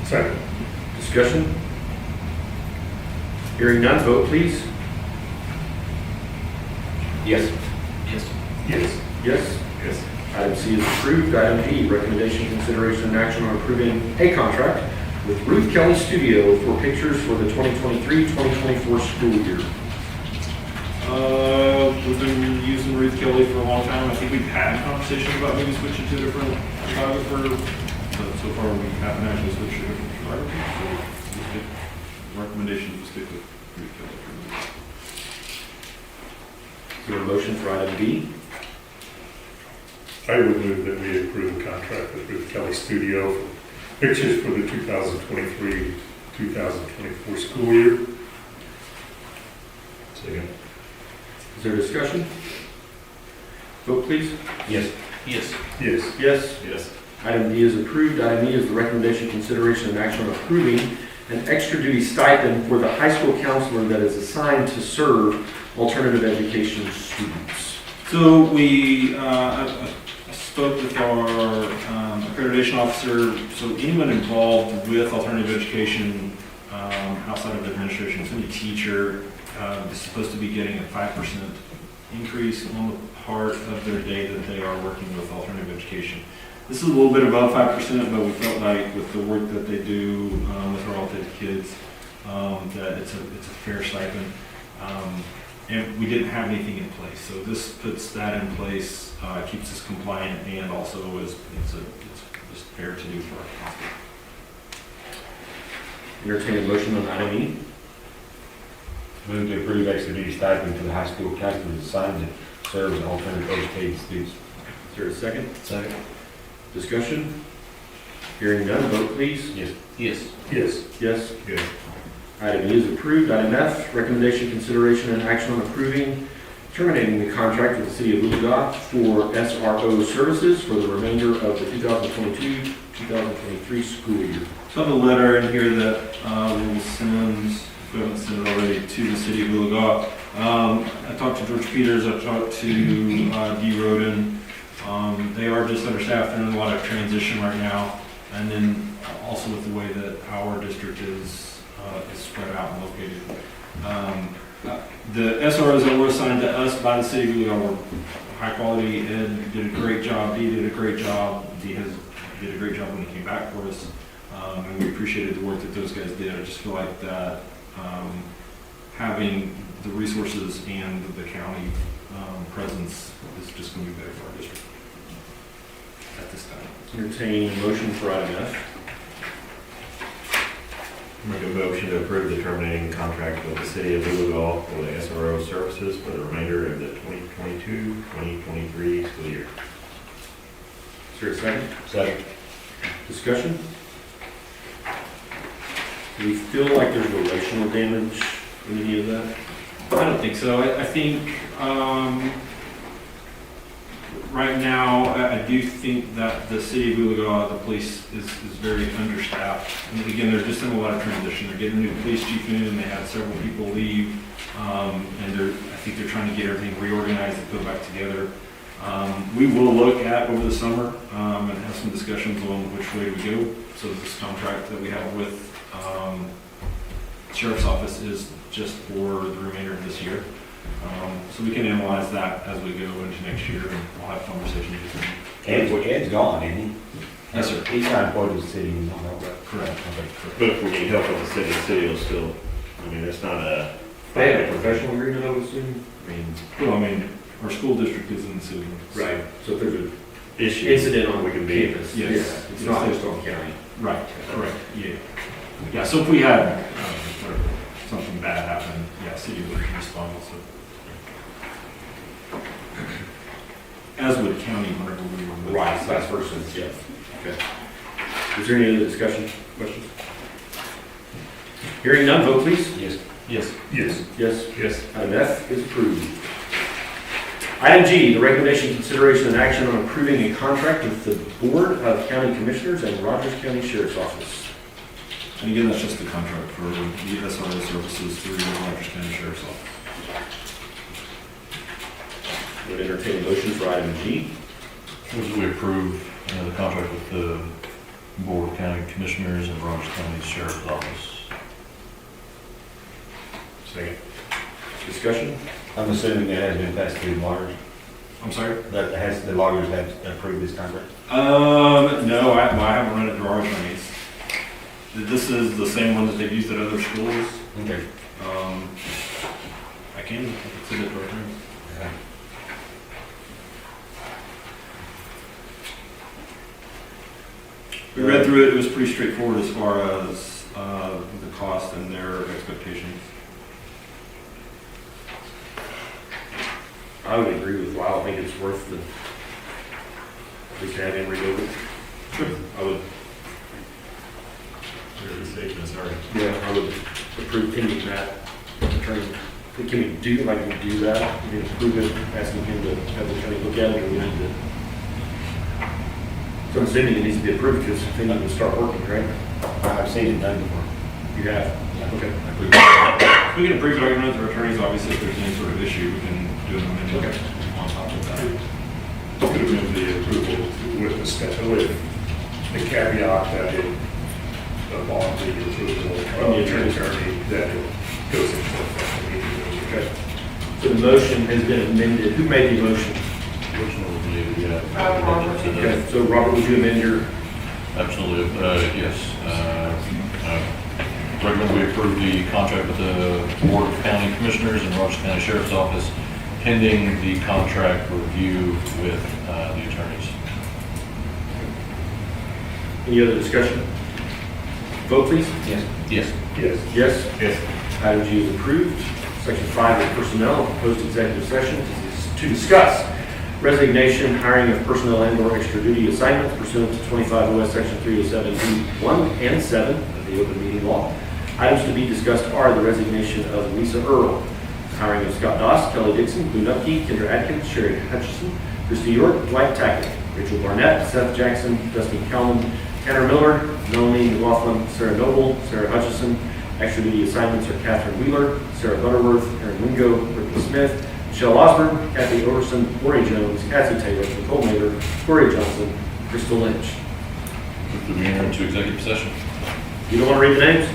Second. Discussion? Hearing none, vote please. Yes. Yes. Yes. Yes. Item C is approved. Item D, recommendation, consideration, and action on approving a contract with Ruth Kelly Studio for pictures for the 2023-2024 school year. We've been using Ruth Kelly for a long time. I think we've had conversations about maybe switching to a different photographer, but so far we haven't actually switched to a different photographer. So the recommendation is to stick with Ruth Kelly. Is there a motion for item D? I would move that we approve a contract with Ruth Kelly Studio for pictures for the 2023-2024 school year. Second. Is there discussion? Vote please. Yes. Yes. Yes. Yes. Item D is approved. Item E is the recommendation, consideration, and action on approving an extra duty stipend for the high school counselor that is assigned to serve alternative education students. So we I spoke with our accreditation officer. So anyone involved with alternative education outside of administration, so any teacher is supposed to be getting a 5% increase on the part of their day that they are working with alternative education. This is a little bit above 5%, but we felt like with the work that they do with our alternative kids, that it's a fair stipend. And we didn't have anything in place, so this puts that in place, keeps us compliant, and also it's just fair to do for our counselor. Entertain a motion on item E. Move to approve extra duty stipend for the high school counselors assigned to serve as alternative educated students. Is there a second? Second. Discussion? Hearing none, vote please. Yes. Yes. Yes. Yes. Item E is approved. Item F, recommendation, consideration, and action on approving terminating the contract with the City of Oologah for SRO services for the remainder of the 2022-2023 school year. So I have a letter in here that we'll send, if we haven't sent it already, to the City of Oologah. I talked to George Peters, I talked to Dee Roden. They are just understaffed, they're in a lot of transition right now. And then also with the way that our district is spread out and located. The SROs that were assigned to us by the City of Oologah were high quality. Ed did a great job, Dee did a great job, Dee did a great job when he came back for us. And we appreciated the work that those guys did. I just feel like that having the resources and the county presence is just going to be better for our district at this time. Entertain a motion for item F. Make a motion to approve the terminating contract with the City of Oologah for the SRO services for the remainder of the 2022-2023 school year. Is there a second? Second. Discussion? Do we feel like there's relational damage in any of that? I don't think so. I think, right now, I do think that the city of Oologah, the police is very understaffed. And again, they're just in a lot of transition. They're getting a new police chief in, they had several people leave. And I think they're trying to get everything reorganized and put back together. We will look at over the summer, and have some discussions on which way we go. So this contract that we have with, Sheriff's Office is just for the remainder of this year. So we can analyze that as we go into next year, and we'll have conversations with them. Ed's gone, isn't he? Yes, sir. He's not employed with the city, he's not, Correct. But if we need help with the city will still, I mean, it's not a. They have a professional agreement, I would assume? I mean, Well, I mean, our school district is in the city. right, so if there's an issue. incident on We can be- campus. Yes. Yeah, it's not just on county. Right, correct, yeah. Yeah, so if we had, whatever, something bad happen, yeah, city would respond also. As would county whenever we were. Right, vice versa, yeah. Okay. Is there any other discussion, questions? Hearing none, vote please. Yes. Yes. Yes. Yes. Yes. Item F is approved. Item G, the recommendation, consideration, and action on approving a contract with the Board of County Commissioners and Rogers County Sheriff's Office. And again, that's just the contract for the SRO services through the Rogers County Sheriff's Office. Would entertain a motion for item G. Would we approve the contract with the Board of County Commissioners and Rogers County Sheriff's Office? Second. Discussion? I'm assuming it has been passed through the lawyers, I'm sorry? that has, the lawyers have approved this contract. No, I haven't run it through our attorneys. This is the same one that they've used at other schools. Okay. I can send it to our attorneys. We read through it, it was pretty straightforward as far as the cost and their expectations. I would agree with Lyle. I think it's worth the, at least have him read over. I would, Sorry. yeah, I would approve pending that attorney. Can we do, like, we do that? We approve it, asking him to have the attorney look at it, or we need to? So I'm assuming it needs to be approved because they need to start working, right? I've seen it done before. You have? Okay. We can approve it, I can run it through our attorneys, obviously, if there's any sort of issue, we can do an amendment on top of that. Could have been the approval with the with the caveat that it, upon the approval of the attorney, that it goes into effect immediately. Okay. So the motion has been amended. Who made the motion? Which one would you, Robert. Okay, so Robert, would you amend your? Absolutely, yes. Recommend we approve the contract with the Board of County Commissioners and Rogers County Sheriff's Office pending the contract review with the attorneys. Any other discussion? Vote please. Yes. Yes. Yes. Yes. Yes. Item G is approved. Section 5 of personnel, proposed executive session to discuss resignation, hiring of personnel and/or extra duty assignments pursuant to 25 OS Section 307(b)(1) and 7 of the open meeting law. Items to be discussed are the resignation of Lisa Earl, hiring of Scott Doss, Kelly Dixon, Lou Nupke, Kendra Atkins, Sherry Hutchison, Christy York, Dwight Tackett, Rachel Barnett, Seth Jackson, Dustin Kalman, Tanner Miller, Melanie McLaughlin, Sarah Noble, Sarah Hutchison. Extra duty assignments are Catherine Wheeler, Sarah Butterworth, Aaron Wingo, Ricky Smith, Michelle Osborne, Kathy Overson, Lori Jones, Cassie Taylor, Nicole Mater, Corey Johnson, Crystal Lynch. Move to enter into executive session. You don't want to read the names?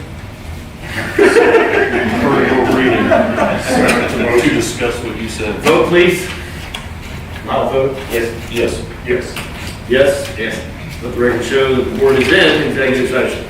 To discuss what you said. Vote, please. I'll vote. Yes. Yes. Yes. Yes? Yes. Let the record show that the board is in executive session.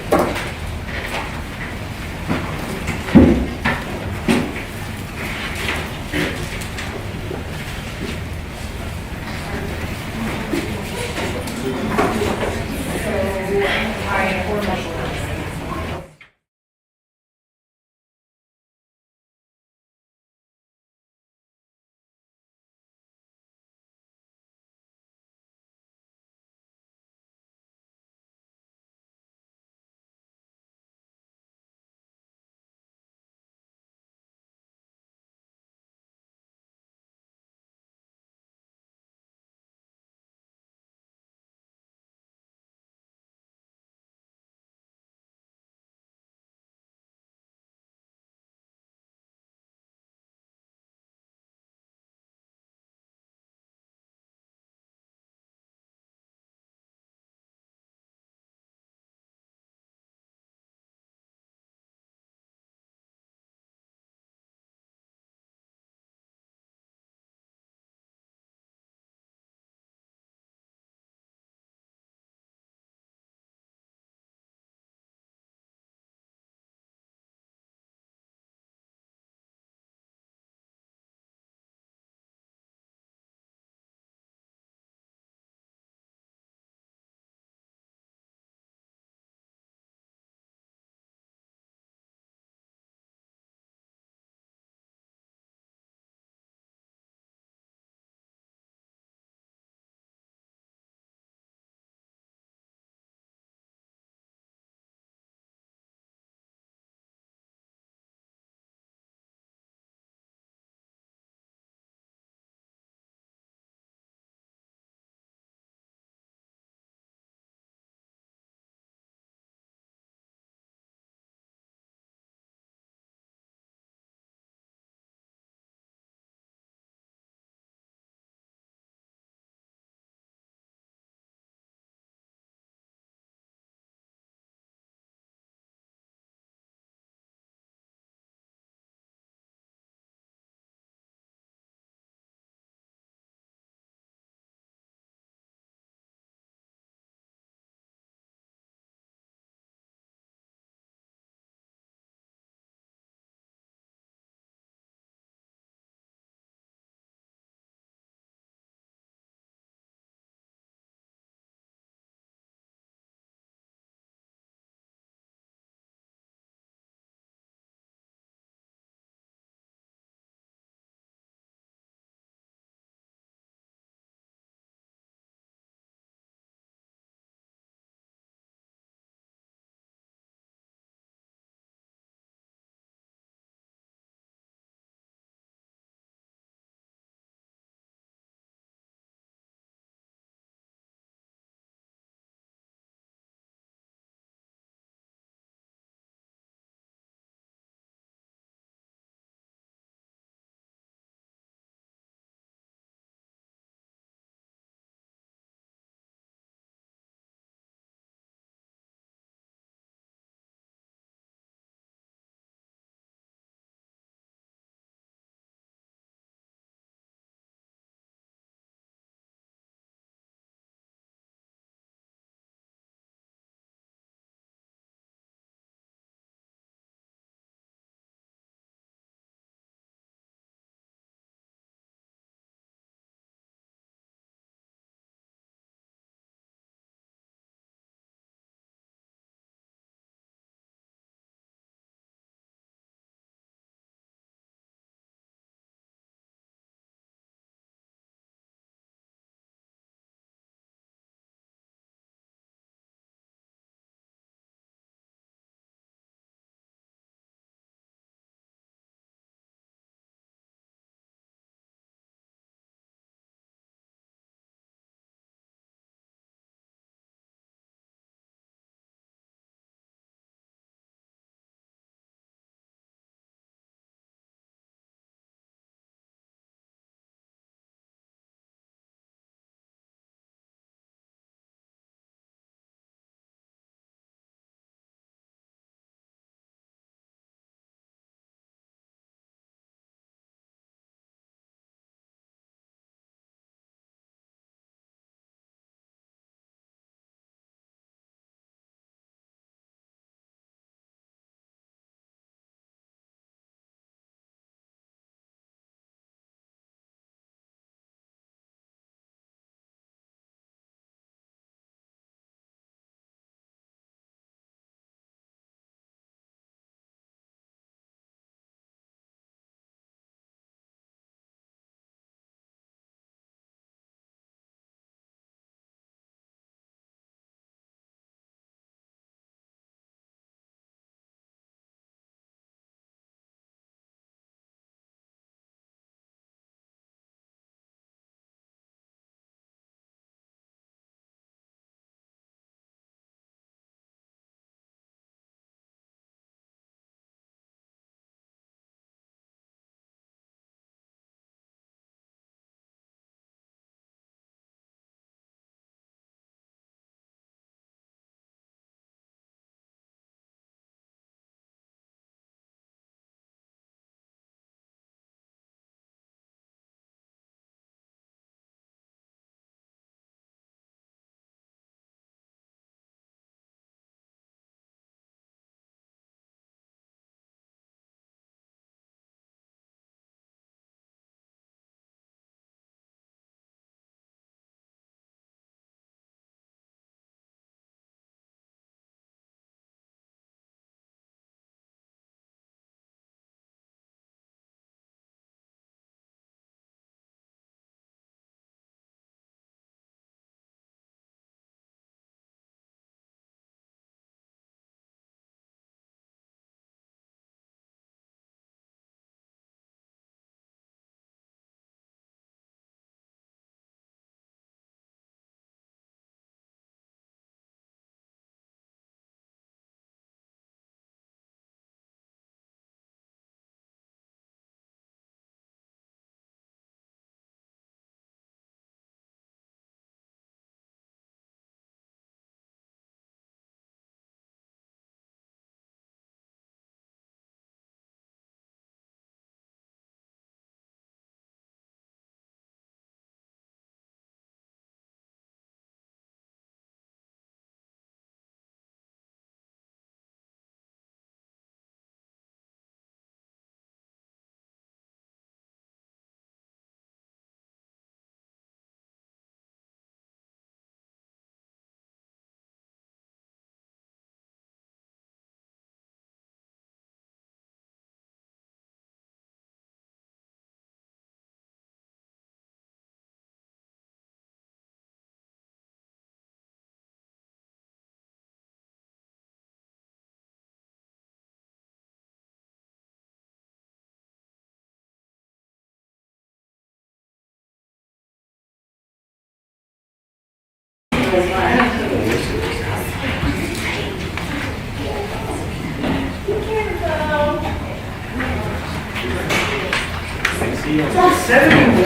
It's on 71.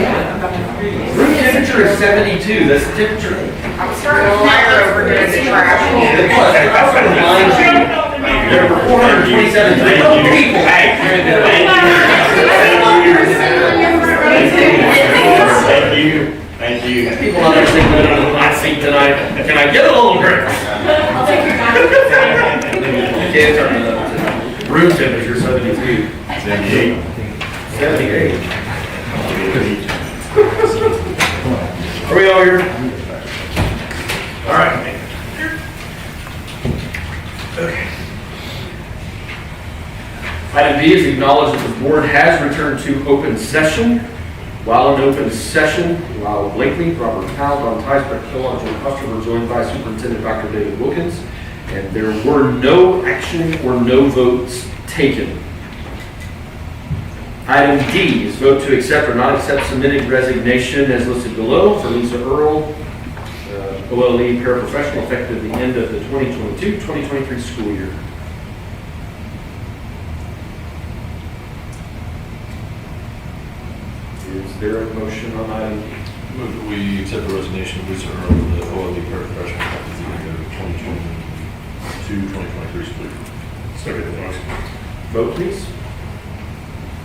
Room temperature is 72, that's the temperature. I'm starting to fire over here in the trash. There were 427 people. Thank you. Thank you. People on there sitting on the hot seat tonight. Can I get a little drink? I'll take your time. Can't turn it up. Room temperature 72. 78. 78. Are we all here? All right. Okay. Item B is acknowledge that the board has returned to open session. While in open session, Lyle Blakely, Robert Powell, Don Tice, Brett Kellogg, Joe Costa were joined by Superintendent Dr. David Wilkins, and there were no action or no votes taken. Item D is vote to accept or not accept submitted resignation as listed below for Lisa Earl, OLE paraprofessional, effective the end of the 2022-2023 school year. Is there a motion on item D? Move that we accept the resignation of Lisa Earl, the OLE paraprofessional, at the end of 2022-2023 school year. Second the motion. Vote please.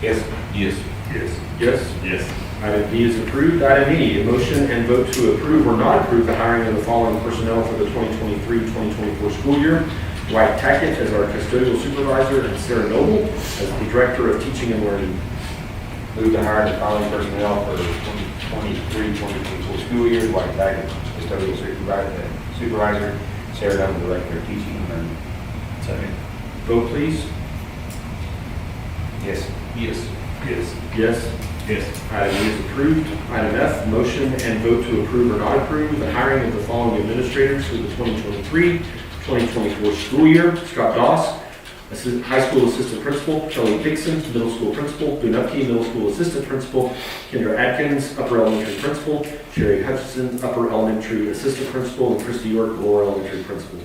Yes. Yes. Yes. Yes. Yes. Item D is approved. Item E, a motion and vote to approve or not approve the hiring of the following personnel for the 2023-2024 school year. Dwight Tackett as our custodial supervisor and Sarah Noble as the director of teaching and learning. Move to hire the following personnel for the 2023-2024 school year. Dwight Taggett, custodial supervisor, Sarah Noble, director of teaching and learning. Second. Vote please. Yes. Yes. Yes. Yes. Yes. Item E is approved. Item F, motion and vote to approve or not approve the hiring of the following administrators for the 2023-2024 school year. Scott Doss, high school assistant principal. Kelly Dixon, middle school principal. Boone Upke, middle school assistant principal. Kendra Atkins, upper elementary principal. Sherry Hutchison, upper elementary assistant principal. And Christy York, lower elementary principal.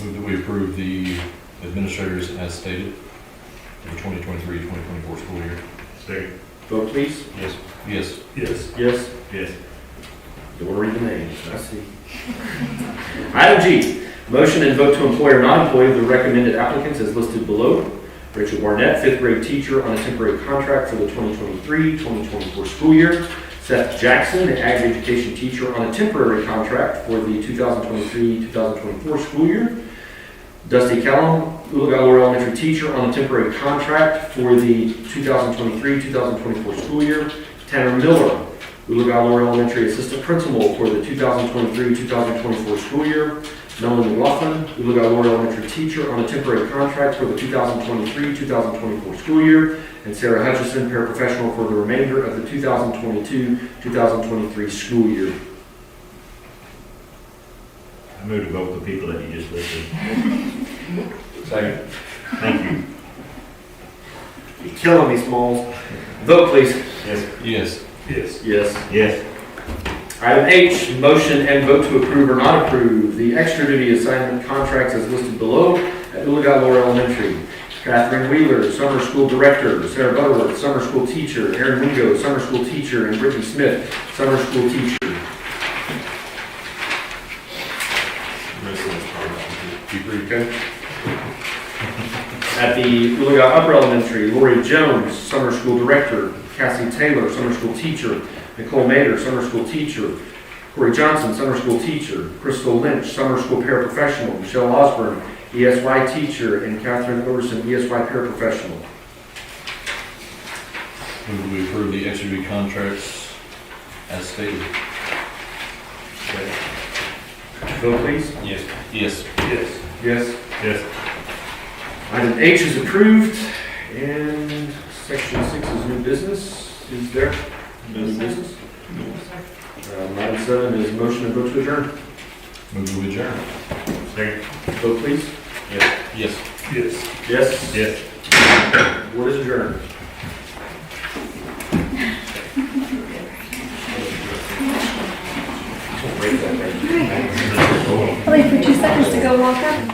Move that we approve the administrators as stated for the 2023-2024 school year. Second. Vote please. Yes. Yes. Yes. Yes. Yes. Don't read the names, I see. Item G, motion and vote to employ or not employ the recommended applicants as listed below. Rachel Barnett, fifth grade teacher on a temporary contract for the 2023-2024 school year. Seth Jackson, an ag education teacher on a temporary contract for the 2023-2024 school year. Dusty Callum, Oologah-Talala elementary teacher on a temporary contract for the 2023-2024 school year. Tanner Miller, Oologah-Talala elementary assistant principal for the 2023-2024 school year. Melanie McLaughlin, Oologah-Talala elementary teacher on a temporary contract for the 2023-2024 school year. And Sarah Hutchison, paraprofessional for the remainder of the 2022-2023 school year. I move to vote for the people that you just listed. Second. Thank you. You're killing me, Smalls. Vote, please. Yes. Yes. Yes. Yes. Yes. Item H, motion and vote to approve or not approve the extra duty assignment contracts as listed below at Oologah-Talala Elementary. Catherine Wheeler, summer school director. Sarah Butterworth, summer school teacher. Aaron Wingo, summer school teacher. And Brittany Smith, summer school teacher. Okay. At the Oologah Upper Elementary, Lori Jones, summer school director. Cassie Taylor, summer school teacher. Nicole Mader, summer school teacher. Corey Johnson, summer school teacher. Crystal Lynch, summer school paraprofessional. Michelle Osborne, ESY teacher. And Catherine Overson, ESY paraprofessional. Move that we approve the extra duty contracts as stated. Okay. Vote please. Yes. Yes. Yes. Yes. Yes. Item H is approved, and section 6 is new business. Is there new business? Item 7 is motion and vote to adjourn. Move to adjourn. Second. Vote please. Yes. Yes. Yes. Yes. Yes. Board is adjourned. I'll wait for 2 seconds to go walk up.